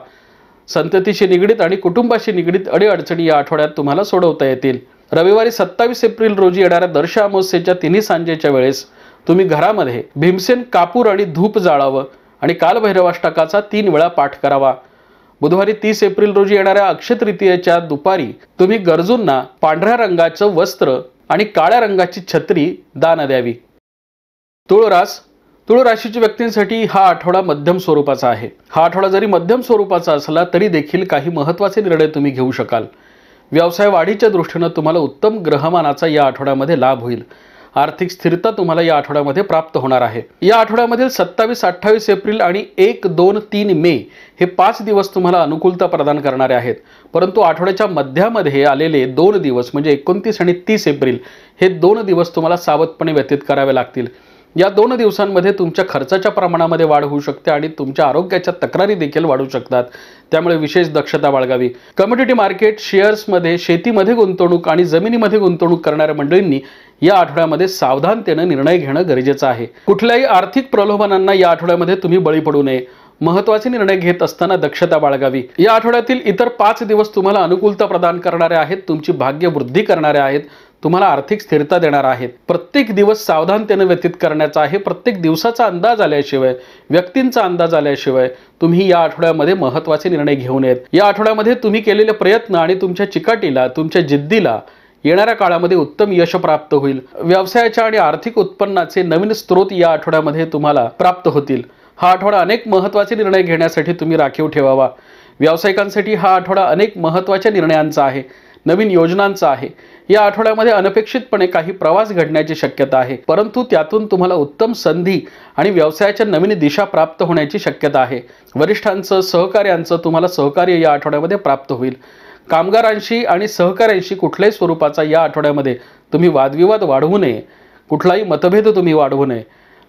Speaker 1: संततीशी निगडीत आणि कुटुंबाशी निगडीत अडीअडचणी या आठवड्यात तुम्हाला सोडवता येतील। रविवारी 27 एप्रिल रोजी येणाऱ्या दर्श अमावस्येच्या तिन्ही सांजेच्या वेळेस तुम्ही घरामध्ये भीमसेन कापूर आणि धूप जाळावं आणि कालभैरवाष्टकाचा 3 वेळा पाठ करावा। बुधवारी 30 एप्रिल रोजी येणाऱ्या अक्षय तृतीयेच्या दुपारी तुम्ही गरजूंना पांढऱ्या रंगाचं वस्त्र आणि काळ्या रंगाची छत्री दान द्यावी. तुळ राशीच्या व्यक्तींसाठी हा आठवडा मध्यम स्वरूपाचा आहे. हा आठवडा जरी मध्यम स्वरूपाचा असला तरी देखील काही महत्त्वाचे निर्णय तुम्ही घेऊ शकाल. व्यवसाय वाढीच्या दृष्टीने तुम्हाला उत्तम ग्रहमानाचा या आठवड्यामध्ये लाभ होईल. आर्थिक स्थिरता तुम्हाला या आठवड्यामध्ये प्राप्त होणार आहे. या आठवड्यामधील 27-28 एप्रिल आणि 1, 2, 3 मे हे 5 दिवस तुम्हाला अनुकूलता प्रदान करणारे आहेत. परंतु आठवड्याच्या मध्यामध्ये आलेले 2 दिवस म्हणजे 29 आणि 30 एप्रिल हे 2 दिवस तुम्हाला सावधपणे व्यतीत करावे लागतील. या 2 दिवसांमध्ये तुमच्या खर्चाच्या प्रमाणामध्ये वाढ होऊ शकते आणि तुमच्या आरोग्याच्या तक्रारी देखील वाढू शकतात. त्यामुळे विशेष दक्षता बाळगावी. कमोडिटी मार्केट, शेअर्समध्ये, शेतीमध्ये गुंतवणूक आणि जमिनीमध्ये गुंतवणूक करणाऱ्या मंडळींनी या आठवड्यामध्ये सावधानतेने निर्णय घेणं गरजेचं आहे. कुठल्याही आर्थिक प्रलोभनांना या आठवड्यामध्ये तुम्ही बळी पडू नये. महत्त्वाचे निर्णय घेत असताना दक्षता बाळगावी. या आठवड्यातील इतर 5 दिवस तुम्हाला अनुकूलता प्रदान करणारे आहेत. तुमची भाग्य वृद्धी करणारे आहेत. तुम्हाला आर्थिक स्थिरता देणार आहेत. प्रत्येक दिवस सावधानतेने व्यतीत करण्याचा आहे. प्रत्येक दिवसाचा अंदाज आल्याशिवाय, व्यक्तींचा अंदाज आल्याशिवाय तुम्ही या आठवड्यामध्ये महत्त्वाचे निर्णय घेऊ नयेत. या आठवड्यामध्ये तुम्ही केलेले प्रयत्न आणि तुमच्या चिकाटीला, तुमच्या जिद्दीला येणाऱ्या काळामध्ये उत्तम यश प्राप्त होईल. व्यवसायाच्या आणि आर्थिक उत्पन्नाचे नवीन स्रोत या आठवड्यामध्ये तुम्हाला प्राप्त होतील. हा आठवडा अनेक महत्त्वाचे निर्णय घेण्यासाठी तुम्ही राखीव ठेवावा. व्यावसायिकांसाठी हा आठवडा अनेक महत्त्वाच्या निर्णयांचा आहे, नवीन योजनांचा आहे. या आठवड्यामध्ये अनपेक्षितपणे काही प्रवास घडण्याची शक्यता आहे, परंतु त्यातून तुम्हाला उत्तम संधी आणि व्यवसायाच्या नवीन दिशा प्राप्त होण्याची शक्यता आहे. वरिष्ठांचं, सहकाऱ्यांचं तुम्हाला सहकार्य या आठवड्यामध्ये प्राप्त होईल. कामगारांशी आणि सहकाऱ्यांशी कुठल्याही स्वरूपाचा या आठवड्यामध्ये तुम्ही वादविवाद वाढवू नये. कुठलाही मतभेद तुम्ही वाढवू नये.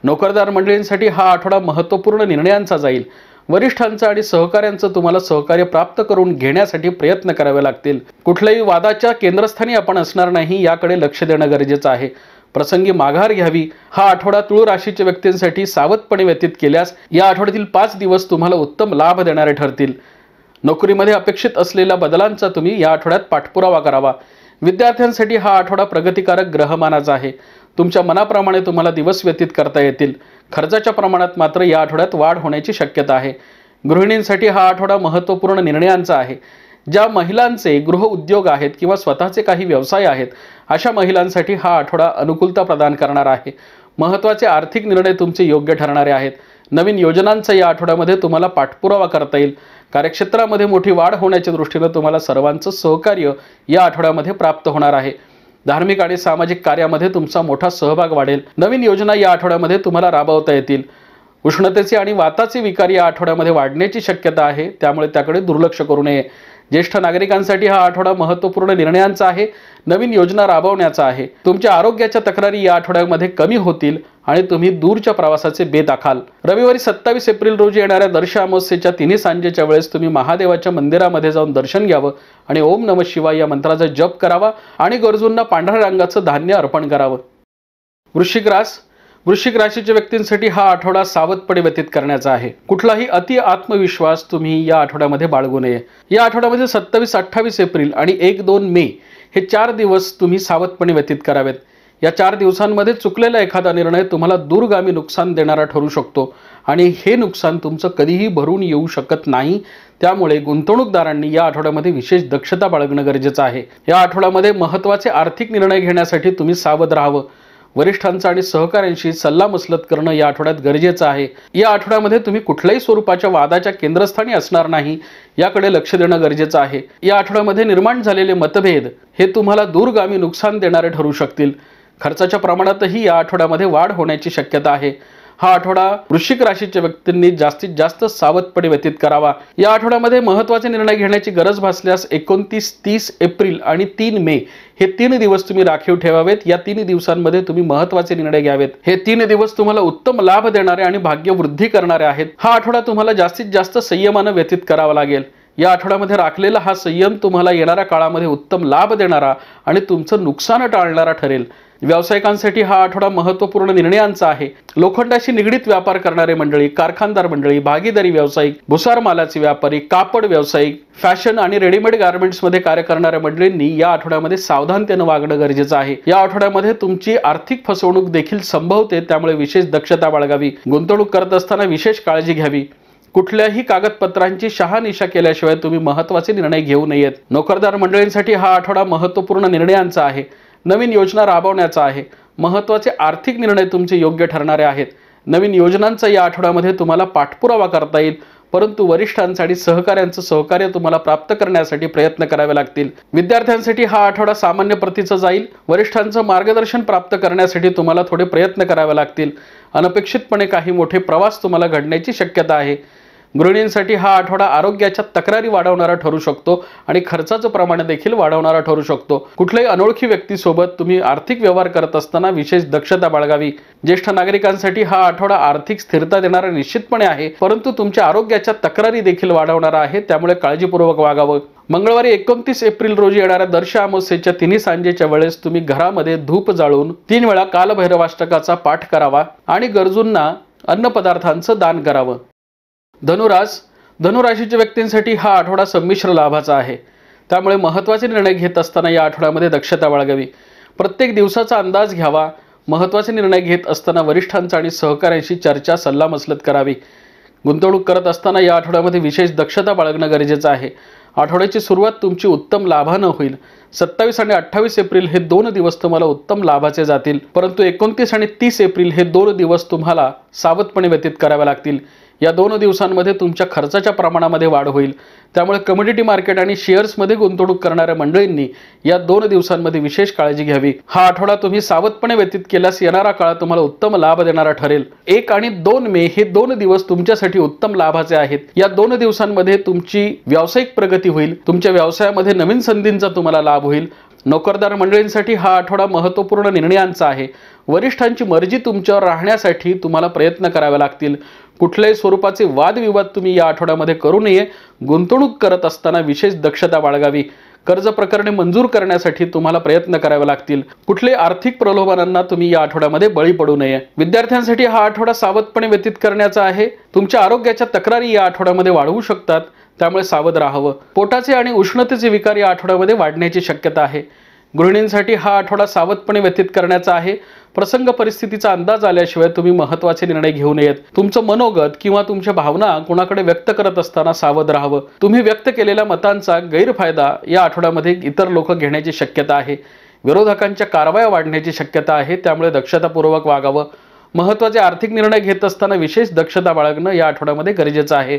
Speaker 1: नोकरदार मंडळींसाठी हा आठवडा महत्त्वपूर्ण निर्णयांचा जाईल. वरिष्ठांचं आणि सहकाऱ्यांचं तुम्हाला सहकार्य प्राप्त करून घेण्यासाठी प्रयत्न करावे लागतील. कुठल्याही वादाच्या केंद्रस्थानी आपण असणार नाही याकडे लक्ष देणं गरजेचं आहे. प्रसंगी माघार घ्यावी. हा आठवडा तुळ राशीच्या व्यक्तींसाठी सावधपणे व्यतीत केल्यास या आठवड्यातील 5 दिवस तुम्हाला उत्तम लाभ देणारे ठरतील. नोकरीमध्ये अपेक्षित असलेल्या बदलांचा तुम्ही या आठवड्यात पाठपुरावा करावा. विद्यार्थ्यांसाठी हा आठवडा प्रगतिकारक ग्रहमानाचा आहे. तुमच्या मनाप्रमाणे तुम्हाला दिवस व्यतीत करता येतील. खर्चाच्या प्रमाणात मात्र या आठवड्यात वाढ होण्याची शक्यता आहे. गृहिणींसाठी हा आठवडा महत्त्वपूर्ण निर्णयांचा आहे. ज्या महिलांचे गृह उद्योग आहेत किंवा स्वतःचे काही व्यवसाय आहेत अशा महिलांसाठी हा आठवडा अनुकूलता प्रदान करणार आहे. महत्त्वाचे आर्थिक निर्णय तुमचे योग्य ठरणारे आहेत. नवीन योजनांचा या आठवड्यामध्ये तुम्हाला पाठपुरावा करता येईल. कार्यक्षेत्रामध्ये मोठी वाढ होण्याच्या दृष्टीने तुम्हाला सर्वांचं सहकार्य या आठवड्यामध्ये प्राप्त होणार आहे. धार्मिक आणि सामाजिक कार्यामध्ये तुमचा मोठा सहभाग वाढेल. नवीन योजना या आठवड्यामध्ये तुम्हाला राबवता येतील. उष्णतेचे आणि वाताचे विकार या आठवड्यामध्ये वाढण्याची शक्यता आहे, त्यामुळे त्याकडे दुर्लक्ष करू नये. ज्येष्ठ नागरिकांसाठी हा आठवडा महत्त्वपूर्ण निर्णयांचा आहे, नवीन योजना राबवण्याचा आहे. तुमच्या आरोग्याच्या तक्रारी या आठवड्यामध्ये कमी होतील आणि तुम्ही दूरच्या प्रवासाचे बेत आखाल. रविवारी 27 एप्रिल रोजी येणाऱ्या दर्श अमावस्येच्या तिन्ही सांजेच्या वेळेस तुम्ही महादेवाच्या मंदिरामध्ये जाऊन दर्शन घ्यावं आणि ओम नमः शिवाय या मंत्राचा जप करावा आणि गरजूंना पांढऱ्या रंगाचं धान्य अर्पण करावं. वृश्चिक राशीच्या व्यक्तींसाठी हा आठवडा सावधपणे व्यतीत करण्याचा आहे. कुठलाही अति आत्मविश्वास तुम्ही या आठवड्यामध्ये बाळगू नये. या आठवड्यामध्ये 27-28 एप्रिल आणि 1, 2 मे हे 4 दिवस तुम्ही सावधपणे व्यतीत करावेत. या 4 दिवसांमध्ये चुकलेला एखादा निर्णय तुम्हाला दूरगामी नुकसान देणारा ठरू शकतो आणि हे नुकसान तुमचं कधीही भरून येऊ शकत नाही. त्यामुळे गुंतवणूकदारांनी या आठवड्यामध्ये विशेष दक्षता बाळगणं गरजेचं आहे. या आठवड्यामध्ये महत्त्वाचे आर्थिक निर्णय घेण्यासाठी तुम्ही सावध राहावं. वरिष्ठांचा आणि सहकाऱ्यांशी सल्लामसलत करणं या आठवड्यात गरजेचं आहे. या आठवड्यामध्ये तुम्ही कुठल्याही स्वरूपाच्या वादाच्या केंद्रस्थानी असणार नाही याकडे लक्ष देणं गरजेचं आहे. या आठवड्यामध्ये निर्माण झालेले मतभेद हे तुम्हाला दूरगामी नुकसान देणारे ठरू शकतील. खर्चाच्या प्रमाणातही या आठवड्यामध्ये वाढ होण्याची शक्यता आहे. हा आठवडा वृश्चिक राशीच्या व्यक्तींनी जास्तीत जास्त सावधपणे व्यतीत करावा. या आठवड्यामध्ये महत्त्वाचे निर्णय घेण्याची गरज भासल्यास 29, 30 एप्रिल आणि 3 मे हे 3 दिवस तुम्ही राखीव ठेवावेत. या 3 दिवसांमध्ये तुम्ही महत्त्वाचे निर्णय घ्यावेत. हे 3 दिवस तुम्हाला उत्तम लाभ देणारे आणि भाग्य वृद्धी करणारे आहेत. हा आठवडा तुम्हाला जास्तीत जास्त संयमानं व्यतीत करावा लागेल. या आठवड्यामध्ये राखलेला हा संयम तुम्हाला येणाऱ्या काळामध्ये उत्तम लाभ देणारा आणि तुमचं नुकसान टाळणारा ठरेल. व्यावसायिकांसाठी हा आठवडा महत्त्वपूर्ण निर्णयांचा आहे. लोखंडाशी निगडीत व्यापार करणारे मंडळी, कारखानदार मंडळी, भागीदारी व्यावसायिक, भुसार मालाचे व्यापारी, कापड व्यावसायिक, फॅशन आणि रेडीमेड गार्मेंट्समध्ये कार्य करणाऱ्या मंडळींनी या आठवड्यामध्ये सावधानतेनं वागणं गरजेचं आहे. या आठवड्यामध्ये तुमची आर्थिक फसवणूक देखील संभवते, त्यामुळे विशेष दक्षता बाळगावी. गुंतवणूक करत असताना विशेष काळजी घ्यावी. कुठल्याही कागदपत्रांची शहानिशा केल्याशिवाय तुम्ही महत्त्वाचे निर्णय घेऊ नयेत. नोकरदार मंडळींसाठी हा आठवडा महत्त्वपूर्ण निर्णयांचा आहे. नवीन योजना राबवण्याचा आहे. महत्त्वाचे आर्थिक निर्णय तुमचे योग्य ठरणारे आहेत. नवीन योजनांचा या आठवड्यामध्ये तुम्हाला पाठपुरावा करता येईल, परंतु वरिष्ठांचं आणि सहकाऱ्यांचं सहकार्य तुम्हाला प्राप्त करण्यासाठी प्रयत्न करावे लागतील. विद्यार्थ्यांसाठी हा आठवडा सामान्य प्रतीचा जाईल. वरिष्ठांचं मार्गदर्शन प्राप्त करण्यासाठी तुम्हाला थोडे प्रयत्न करावे लागतील. अनपेक्षितपणे काही मोठे प्रवास तुम्हाला घडण्याची शक्यता आहे. गृहिणींसाठी हा आठवडा आरोग्याच्या तक्रारी वाढवणारा ठरू शकतो आणि खर्चाचं प्रमाण देखील वाढवणारा ठरू शकतो. कुठल्याही अनोळखी व्यक्तीसोबत तुम्ही आर्थिक व्यवहार करत असताना विशेष दक्षता बाळगावी. ज्येष्ठ नागरिकांसाठी हा आठवडा आर्थिक स्थिरता देणारा निश्चितपणे आहे, परंतु तुमच्या आरोग्याच्या तक्रारी देखील वाढवणारा आहे, त्यामुळे काळजीपूर्वक वागावं. मंगळवारी 29 एप्रिल रोजी येणाऱ्या दर्श अमावस्येच्या तिन्ही सांजेच्या वेळेस तुम्ही घरामध्ये धूप जाळून 3 वेळा कालभैरवाष्टकाचा पाठ करावा आणि गरजूंना अन्नपदार्थांचं दान करावं. धनुराशीच्या व्यक्तींसाठी हा आठवडा संमिश्र लाभाचा आहे, त्यामुळे महत्त्वाचे निर्णय घेत असताना या आठवड्यामध्ये दक्षता बाळगावी. प्रत्येक दिवसाचा अंदाज घ्यावा. महत्त्वाचे निर्णय घेत असताना वरिष्ठांचा आणि सहकाऱ्यांशी चर्चा सल्लामसलत करावी. गुंतवणूक करत असताना या आठवड्यामध्ये विशेष दक्षता बाळगणं गरजेचं आहे. आठवड्याची सुरुवात तुमची उत्तम लाभानं होईल. 27 आणि 28 एप्रिल हे 2 दिवस तुम्हाला उत्तम लाभाचे जातील, परंतु 29 आणि 30 एप्रिल हे 2 दिवस तुम्हाला सावधपणे व्यतीत करावे लागतील. या 2 दिवसांमध्ये तुमच्या खर्चाच्या प्रमाणामध्ये वाढ होईल, त्यामुळे कमोडिटी मार्केट आणि शेअर्समध्ये गुंतवणूक करणाऱ्या मंडळींनी या 2 दिवसांमध्ये विशेष काळजी घ्यावी. हा आठवडा तुम्ही सावधपणे व्यतीत केल्यास येणारा काळ तुम्हाला उत्तम लाभ देणारा ठरेल. 1 आणि 2 मे हे 2 दिवस तुमच्यासाठी उत्तम लाभाचे आहेत. या 2 दिवसांमध्ये तुमची व्यावसायिक प्रगती होईल. तुमच्या व्यवसायामध्ये नवीन संधींचा तुम्हाला लाभ होईल. नोकरदार मंडळींसाठी हा आठवडा महत्त्वपूर्ण निर्णयांचा आहे. वरिष्ठांची मर्जी तुमच्यावर राहण्यासाठी तुम्हाला प्रयत्न करावे लागतील. कुठल्याही स्वरूपाचे वादविवाद तुम्ही या आठवड्यामध्ये करू नये. गुंतवणूक करत असताना विशेष दक्षता बाळगावी. कर्ज प्रकरणे मंजूर करण्यासाठी तुम्हाला प्रयत्न करावे लागतील. कुठल्याही आर्थिक प्रलोभनांना तुम्ही या आठवड्यामध्ये बळी पडू नये. विद्यार्थ्यांसाठी हा आठवडा सावधपणे व्यतीत करण्याचा आहे. तुमच्या आरोग्याच्या तक्रारी या आठवड्यामध्ये वाढवू शकतात, त्यामुळे सावध राहावं. पोटाचे आणि उष्णतेचे विकार या आठवड्यामध्ये वाढण्याची शक्यता आहे. गृहिणींसाठी हा आठवडा सावधपणे व्यतीत करण्याचा आहे. प्रसंग परिस्थितीचा अंदाज आल्याशिवाय तुम्ही महत्त्वाचे निर्णय घेऊ नयेत. तुमचं मनोगत किंवा तुमच्या भावना कोणाकडे व्यक्त करत असताना सावध राहावं. तुम्ही व्यक्त केलेल्या मतांचा गैरफायदा या आठवड्यामध्ये इतर लोक घेण्याची शक्यता आहे. विरोधकांच्या कारवाया वाढण्याची शक्यता आहे, त्यामुळे दक्षतापूर्वक वागावं. महत्त्वाचे आर्थिक निर्णय घेत असताना विशेष दक्षता बाळगणं या आठवड्यामध्ये गरजेचं आहे.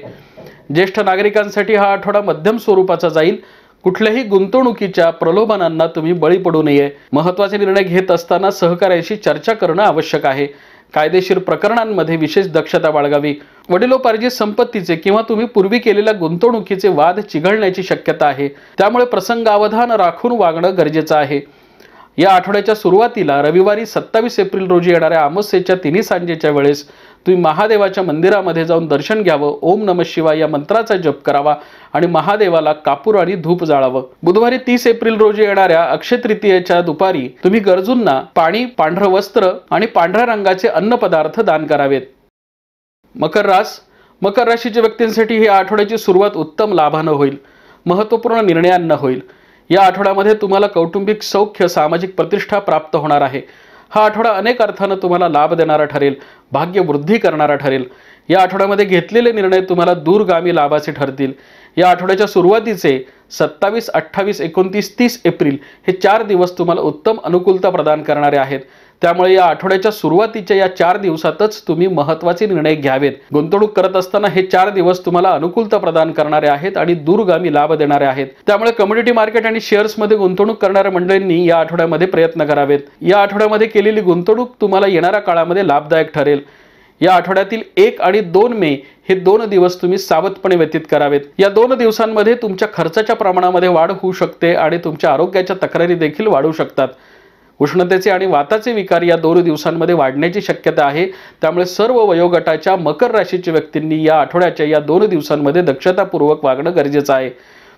Speaker 1: ज्येष्ठ नागरिकांसाठी हा आठवडा मध्यम स्वरूपाचा जाईल. कुठल्याही गुंतवणुकीच्या प्रलोभनांना तुम्ही बळी पडू नये. महत्त्वाचे निर्णय घेत असताना सहकाऱ्यांशी चर्चा करणं आवश्यक आहे. कायदेशीर प्रकरणांमध्ये विशेष दक्षता बाळगावी. वडिलोपार्जित संपत्तीचे किंवा तुम्ही पूर्वी केलेल्या गुंतवणुकीचे वाद चिघळण्याची शक्यता आहे, त्यामुळे प्रसंगावधान राखून वागणं गरजेचं आहे. या आठवड्याच्या सुरुवातीला रविवारी 27 एप्रिल रोजी येणाऱ्या अमावस्येच्या तिन्ही सांजेच्या वेळेस तुम्ही महादेवाच्या मंदिरामध्ये जाऊन दर्शन घ्यावं. ओम नमः शिवाय या मंत्राचा जप करावा आणि महादेवाला कापूर आणि धूप जाळावं. बुधवारी 30 एप्रिल रोजी येणाऱ्या अक्षय तृतीयेच्या दुपारी तुम्ही गरजूंना पाणी, पांढरं वस्त्र आणि पांढऱ्या रंगाचे अन्नपदार्थ दान करावेत. मकर राशीच्या व्यक्तींसाठी ही आठवड्याची सुरुवात उत्तम लाभानं होईल. महत्त्वपूर्ण निर्णयांना होईल. या आठवड्यामध्ये तुम्हाला कौटुंबिक सौख्य, सामाजिक प्रतिष्ठा प्राप्त होणार आहे. हा आठवडा अनेक अर्थानं तुम्हाला लाभ देणारा ठरेल. भाग्यवृद्धी करणारा ठरेल. या आठवड्यामध्ये घेतलेले निर्णय तुम्हाला दूरगामी लाभाचे ठरतील. या आठवड्याच्या सुरुवातीचे 27, 28, 29, 30 एप्रिल हे 4 दिवस तुम्हाला उत्तम अनुकूलता प्रदान करणारे आहेत. त्यामुळे या आठवड्याच्या सुरुवातीच्या या 4 दिवसातच तुम्ही महत्त्वाचे निर्णय घ्यावेत. गुंतवणूक करत असताना हे 4 दिवस तुम्हाला अनुकूलता प्रदान करणारे आहेत आणि दूरगामी लाभ देणारे आहेत. त्यामुळे कमोडिटी मार्केट आणि शेअर्समध्ये गुंतवणूक करणाऱ्या मंडळींनी या आठवड्यामध्ये प्रयत्न करावेत. या आठवड्यामध्ये केलेली गुंतवणूक तुम्हाला येणाऱ्या काळामध्ये लाभदायक ठरेल. या आठवड्यातील 1 आणि 2 मे हे 2 दिवस तुम्ही सावधपणे व्यतीत करावेत. या 2 दिवसांमध्ये तुमच्या खर्चाच्या प्रमाणामध्ये वाढ होऊ शकते आणि तुमच्या आरोग्याच्या तक्रारी देखील वाढू शकतात. उष्णतेचे आणि वाताचे विकार या 2 दिवसांमध्ये वाढण्याची शक्यता आहे. त्यामुळे सर्व वयोगटाच्या मकर राशीच्या व्यक्तींनी या आठवड्याच्या या 2 दिवसांमध्ये दक्षतापूर्वक वागणं गरजेचं आहे.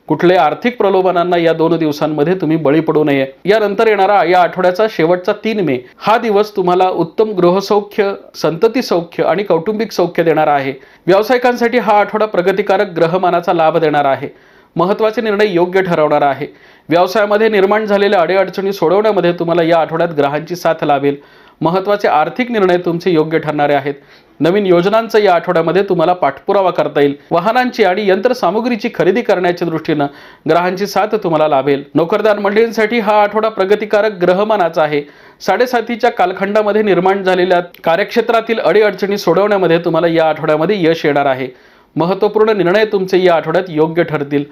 Speaker 1: कुठल्याही आर्थिक प्रलोभनांना या 2 दिवसांमध्ये तुम्ही बळी पडू नये. यानंतर येणारा या आठवड्याचा शेवटचा 3 मे हा दिवस तुम्हाला उत्तम गृहसौख्य, संतती सौख्य आणि कौटुंबिक सौख्य देणारा आहे. व्यावसायिकांसाठी हा आठवडा प्रगतिकारक ग्रहमानाचा लाभ देणारा आहे. महत्त्वाचे निर्णय योग्य ठरवणारा आहे. व्यवसायामध्ये निर्माण झालेल्या अडीअडचणी सोडवण्यामध्ये तुम्हाला या आठवड्यात ग्रहांची साथ लाभेल. महत्त्वाचे आर्थिक निर्णय तुमचे योग्य ठरणारे आहेत. नवीन योजनांचा या आठवड्यामध्ये तुम्हाला पाठपुरावा करता येईल। वाहनांची आणि यंत्रसामुग्रीची खरेदी करण्याच्या दृष्टीने ग्रहांची साथ तुम्हाला लाभेल। नोकरदार मंडळींसाठी हा आठवडा प्रगतिकारक ग्रहमानाचा आहे। 7.5च्या कालखंडामध्ये निर्माण झालेल्या कार्यक्षेत्रातील अडीअडचणी सोडवण्यामध्ये तुम्हाला या आठवड्यामध्ये यश येणार आहे। महत्त्वपूर्ण निर्णय तुमचे या आठवड्यात योग्य ठरतील।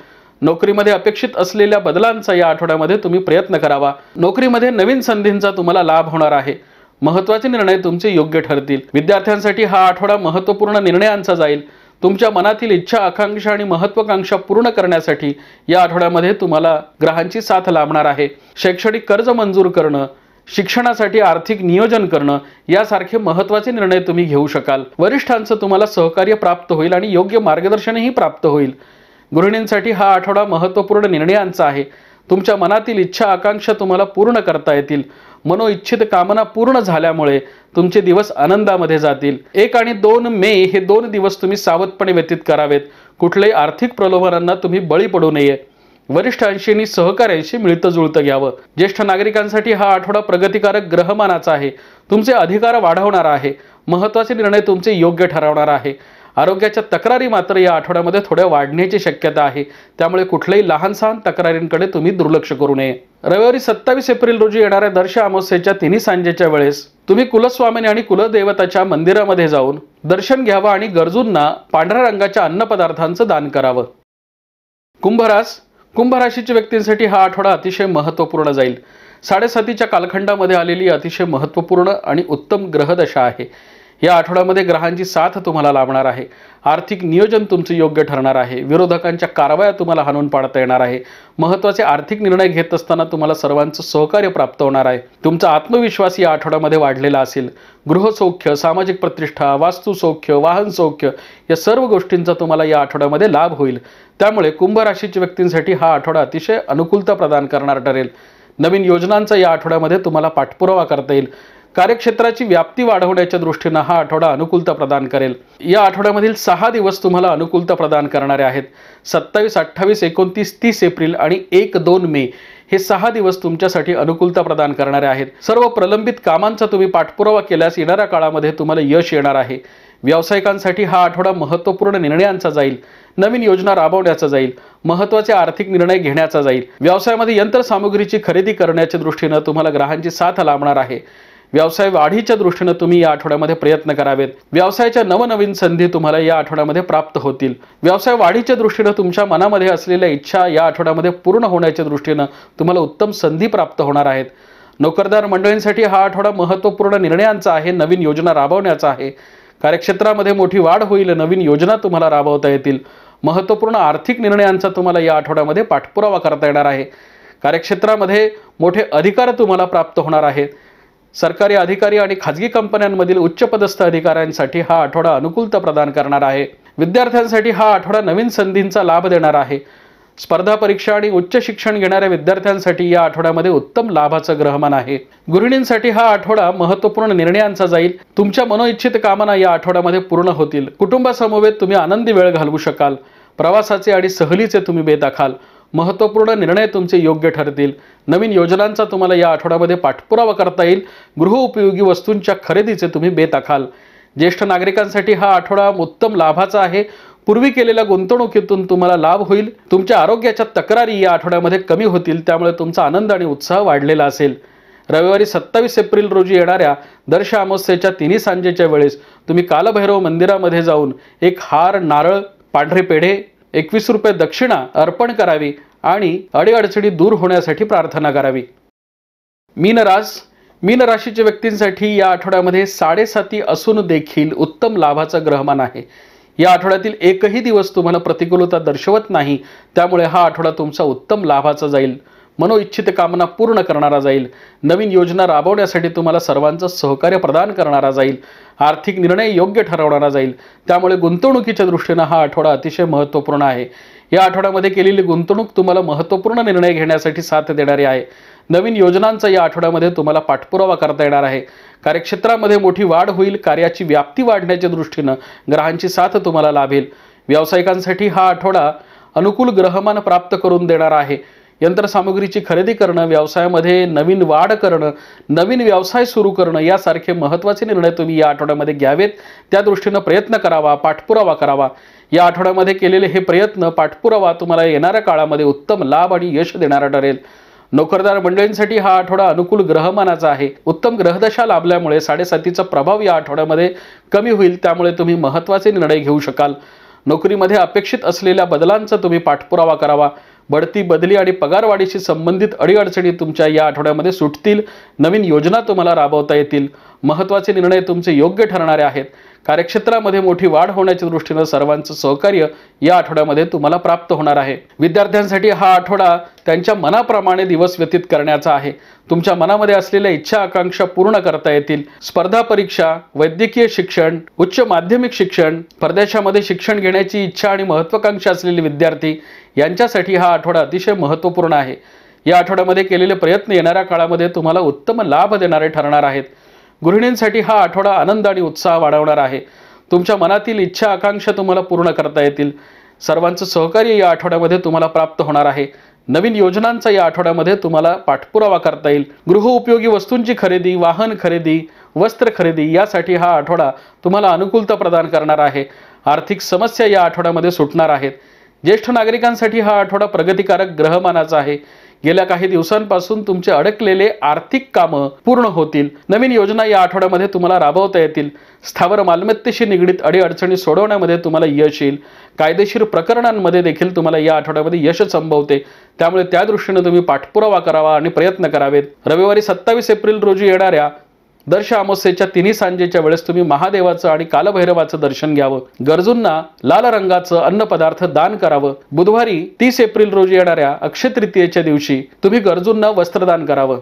Speaker 1: नोकरीमध्ये अपेक्षित असलेल्या बदलांचा या आठवड्यामध्ये तुम्ही प्रयत्न करावा। नोकरीमध्ये नवीन संधींचा तुम्हाला लाभ होणार आहे। महत्त्वाचे निर्णय तुमचे योग्य ठरतील। विद्यार्थ्यांसाठी हा आठवडा महत्त्वपूर्ण निर्णयांचा जाईल। तुमच्या मनातील इच्छा, आकांक्षा आणि महत्त्वाकांक्षा पूर्ण करण्यासाठी या आठवड्यामध्ये तुम्हाला ग्रहांची साथ लाभणार आहे। शैक्षणिक कर्ज मंजूर करणं, शिक्षणासाठी आर्थिक नियोजन करणं यासारखे महत्त्वाचे निर्णय तुम्ही घेऊ शकाल। वरिष्ठांचं तुम्हाला सहकार्य प्राप्त होईल आणि योग्य मार्गदर्शनही प्राप्त होईल। गृहिणींसाठी हा आठवडा महत्त्वपूर्ण निर्णयांचा आहे। तुमच्या मनातील इच्छा, आकांक्षा तुम्हाला पूर्ण करता येतील। मनोइच्छित कामना पूर्ण झाल्यामुळे तुमचे दिवस आनंदामध्ये जातील। 1 आणि 2 मे हे 2 दिवस तुम्ही सावधपणे व्यतीत करावेत। कुठल्याही आर्थिक प्रलोभनांना तुम्ही बळी पडू नये। वरिष्ठांशी आणि सहकार्यांशी मिळतं जुळतं घ्यावं। ज्येष्ठ नागरिकांसाठी हा आठवडा प्रगतिकारक ग्रहमानाचा आहे। तुमचे अधिकार वाढवणार आहे। महत्त्वाचे निर्णय तुमचे योग्य ठरवणार आहे। आरोग्याच्या तक्रारी मात्र या आठवड्यामध्ये थोड्या वाढण्याची शक्यता आहे, त्यामुळे कुठल्याही लहान-सहान तक्रारींकडे तुम्ही दुर्लक्ष करू नये। रविवारी 27 एप्रिल रोजी येणाऱ्या दर्श अमावस्येच्या तिन्ही सांजेच्या वेळेस तुम्ही कुलस्वामिनी आणि कुलदेवताच्या मंदिरामध्ये जाऊन दर्शन घ्यावं आणि गरजूंना पांढऱ्या रंगाच्या अन्नपदार्थांचं दान करावं। कुंभ राशीच्या व्यक्तींसाठी हा आठवडा अतिशय महत्त्वपूर्ण जाईल। 7.5च्या कालखंडामध्ये आलेली अतिशय महत्त्वपूर्ण आणि उत्तम ग्रहदशा आहे। या आठवड्यामध्ये ग्रहांची साथ तुम्हाला लाभणार आहे। आर्थिक नियोजन तुमचे योग्य ठरणार आहे। विरोधकांच्या कारवाया तुम्हाला हाणून पाडता येणार आहे। महत्त्वाचे आर्थिक निर्णय घेत असताना तुम्हाला सर्वांचं सहकार्य प्राप्त होणार आहे। तुमचा आत्मविश्वास या आठवड्यामध्ये वाढलेला असेल। गृहसौख्य, सामाजिक प्रतिष्ठा, वास्तुसौख्य, वाहन सौख्य या सर्व गोष्टींचा तुम्हाला या आठवड्यामध्ये लाभ होईल। त्यामुळे कुंभ राशीच्या व्यक्तींसाठी हा आठवडा अतिशय अनुकूलता प्रदान करणार ठरेल। नवीन योजनांचा या आठवड्यामध्ये तुम्हाला पाठपुरावा करता येईल। कार्यक्षेत्राची व्याप्ती वाढवण्याच्या दृष्टीने हा आठवडा अनुकूलता प्रदान करेल। या आठवड्यामधील 6 दिवस तुम्हाला अनुकूलता प्रदान करणारे आहेत। 27, 28, 29, 30 एप्रिल आणि 1, 2 मे हे 6 दिवस तुमच्यासाठी अनुकूलता प्रदान करणारे आहेत। सर्व प्रलंबित कामांचा तुम्ही पाठपुरावा केल्यास येणाऱ्या काळामध्ये तुम्हाला यश येणार आहे। व्यावसायिकांसाठी हा आठवडा महत्त्वपूर्ण निर्णयांचा जाईल। नवीन योजना राबवण्याचा जाईल। महत्त्वाचे आर्थिक निर्णय घेण्याचा जाईल। व्यवसायामध्ये यंत्रसामुग्रीची खरेदी करण्याच्या दृष्टीने तुम्हाला ग्रहांची साथ लाभणार आहे। व्यवसाय वाढीच्या दृष्टीने तुम्ही या आठवड्यामध्ये प्रयत्न करावेत। व्यवसायाच्या नवनवीन संधी तुम्हाला या आठवड्यामध्ये प्राप्त होतील। व्यवसाय वाढीच्या दृष्टीने तुमच्या मनामध्ये असलेल्या इच्छा या आठवड्यामध्ये पूर्ण होण्याच्या दृष्टीने तुम्हाला उत्तम संधी प्राप्त होणार आहेत। नोकरदार मंडळींसाठी हा आठवडा महत्त्वपूर्ण निर्णयांचा आहे। नवीन योजना राबवण्याचा आहे। कार्यक्षेत्रामध्ये मोठी वाढ होईल। नवीन योजना तुम्हाला राबवता येतील। महत्त्वपूर्ण आर्थिक निर्णयांचा तुम्हाला या आठवड्यामध्ये पाठपुरावा करता येणार आहे। कार्यक्षेत्रामध्ये मोठे अधिकार तुम्हाला प्राप्त होणार आहेत। सरकारी अधिकारी आणि खाजगी कंपन्यांमधील उच्चपदस्थ अधिकाऱ्यांसाठी हा आठवडा अनुकूलता प्रदान करणार आहे। विद्यार्थ्यांसाठी हा आठवडा नवीन संधींचा लाभ देणार आहे। स्पर्धा परीक्षा आणि उच्च शिक्षण घेणाऱ्या विद्यार्थ्यांसाठी या आठवड्यामध्ये उत्तम लाभाचं ग्रहमान आहे। गृहिणींसाठी हा आठवडा महत्त्वपूर्ण निर्णयांचा जाईल। तुमच्या मनोइच्छित कामना या आठवड्यामध्ये पूर्ण होतील। कुटुंबासमवेत तुम्ही आनंदी वेळ घालवू शकाल। प्रवासाचे आणि सहलीचे तुम्ही बेत आखाल। महत्त्वपूर्ण निर्णय तुमचे योग्य ठरतील। नवीन योजनांचा तुम्हाला या आठवड्यामध्ये पाठपुरावा करता येईल। गृहोपयोगी वस्तूंच्या खरेदीचे तुम्ही बेत आखाल। ज्येष्ठ नागरिकांसाठी हा आठवडा उत्तम लाभाचा आहे। पूर्वी केलेल्या गुंतवणुकीतून तुम्हाला लाभ होईल। तुमच्या आरोग्याच्या तक्रारी या आठवड्यामध्ये कमी होतील, त्यामुळे तुमचा आनंद आणि उत्साह वाढलेला असेल। रविवारी 27 एप्रिल रोजी येणाऱ्या दर्श अमावस्येच्या तिन्ही सांजेच्या वेळेस तुम्ही कालभैरव मंदिरामध्ये जाऊन एक हार, नारळ, पांढरे पेढे, 21 रुपये दक्षिणा अर्पण करावी आणि अडीअडचणी दूर होण्यासाठी प्रार्थना करावी। मीन राशीच्या व्यक्तींसाठी या आठवड्यामध्ये 7.5 असून देखील उत्तम लाभाचा ग्रहमान आहे। या आठवड्यातील एकही दिवस तुम्हाला प्रतिकूलता दर्शवत नाही, त्यामुळे हा आठवडा तुमचा उत्तम लाभाचा जाईल। मनोइच्छित कामना पूर्ण करणारा जाईल। नवीन योजना राबवण्यासाठी तुम्हाला सर्वांचं सहकार्य प्रदान करणारा जाईल। आर्थिक निर्णय योग्य ठरवणारा जाईल। त्यामुळे गुंतवणुकीच्या दृष्टीने हा आठवडा अतिशय महत्त्वपूर्ण आहे। या आठवड्यामध्ये केलेली गुंतवणूक तुम्हाला महत्त्वपूर्ण निर्णय घेण्यासाठी साथ देणारी आहे। नवीन योजनांचा या आठवड्यामध्ये तुम्हाला पाठपुरावा करता येणार आहे। कार्यक्षेत्रामध्ये मोठी वाढ होईल। कार्याची व्याप्ती वाढण्याच्या दृष्टीने ग्रहांची साथ तुम्हाला लाभेल। व्यावसायिकांसाठी हा आठवडा अनुकूल ग्रहमान प्राप्त करून देणार आहे। यंत्रसामुग्रीची खरेदी करणं, व्यवसायामध्ये नवीन वाढ करणं, नवीन व्यवसाय सुरू करणं यासारखे महत्त्वाचे निर्णय तुम्ही या आठवड्यामध्ये घ्यावेत. त्या दृष्टीनं प्रयत्न करावा, पाठपुरावा करावा. या आठवड्यामध्ये केलेले हे प्रयत्न, पाठपुरावा तुम्हाला येणाऱ्या काळामध्ये उत्तम लाभ आणि यश देणारा ठरेल. नोकरदार मंडळींसाठी हा आठवडा अनुकूल ग्रहमानाचा आहे. उत्तम ग्रहदशा लाभल्यामुळे 7.5चा प्रभाव या आठवड्यामध्ये कमी होईल. त्यामुळे तुम्ही महत्त्वाचे निर्णय घेऊ शकाल. नोकरीमध्ये अपेक्षित असलेल्या बदलांचा तुम्ही पाठपुरावा करावा. बढती, बदली आणि पगारवाढीशी संबंधित अडीअडचणी तुमच्या या आठवड्यामध्ये सुटतील. नवीन योजना तुम्हाला राबवता येतील. महत्त्वाचे निर्णय तुमचे योग्य ठरणारे आहेत. कार्यक्षेत्रामध्ये मोठी वाढ होण्याच्या दृष्टीनं सर्वांचं सहकार्य या आठवड्यामध्ये तुम्हाला प्राप्त होणार आहे. विद्यार्थ्यांसाठी हा आठवडा त्यांच्या मनाप्रमाणे दिवस व्यतीत करण्याचा आहे. तुमच्या मनामध्ये असलेल्या इच्छा आकांक्षा पूर्ण करता येतील. स्पर्धा परीक्षा, वैद्यकीय शिक्षण, उच्च माध्यमिक शिक्षण, परदेशामध्ये शिक्षण घेण्याची इच्छा आणि महत्त्वाकांक्षा असलेले विद्यार्थी यांच्यासाठी हा आठवडा अतिशय महत्त्वपूर्ण आहे. या आठवड्यामध्ये केलेले प्रयत्न येणाऱ्या काळामध्ये तुम्हाला उत्तम लाभ देणारे ठरणार आहेत. गृहिणींसाठी हा आठवडा आनंद आणि उत्साह वाढवणार आहे. तुमच्या मनातील इच्छा आकांक्षा तुम्हाला पूर्ण करता येतील. सर्वांचं सहकार्य या आठवड्यामध्ये तुम्हाला प्राप्त होणार आहे. नवीन योजनांचा या आठवड्यामध्ये तुम्हाला पाठपुरावा करता येईल. गृहोपयोगी वस्तूंची खरेदी, वाहन खरेदी, वस्त्र खरेदी यासाठी हा आठवडा तुम्हाला अनुकूलता प्रदान करणार आहे. आर्थिक समस्या या आठवड्यामध्ये सुटणार आहेत. ज्येष्ठ नागरिकांसाठी हा आठवडा प्रगतिकारक ग्रहमानाचा आहे. गेल्या काही दिवसांपासून तुमचे अडकलेले आर्थिक कामं पूर्ण होतील. नवीन योजना या आठवड्यामध्ये तुम्हाला राबवता येतील. स्थावर मालमत्तेशी निगडीत अडीअडचणी सोडवण्यामध्ये तुम्हाला यश येईल. कायदेशीर प्रकरणांमध्ये देखील तुम्हाला या आठवड्यामध्ये यश संभवते. त्यामुळे त्या दृष्टीने तुम्ही पाठपुरावा करावा आणि प्रयत्न करावेत. रविवारी 27 एप्रिल रोजी येणाऱ्या दर्श अमावस्येच्या तिन्ही सांजेच्या वेळेस तुम्ही महादेवाचं आणि कालभैरवाचं दर्शन घ्यावं. गरजूंना लाल रंगाचं अन्नपदार्थ दान करावं. बुधवारी 30 एप्रिल रोजी येणाऱ्या अक्षय तृतीयेच्या दिवशी तुम्ही गरजूंना वस्त्रदान करावं.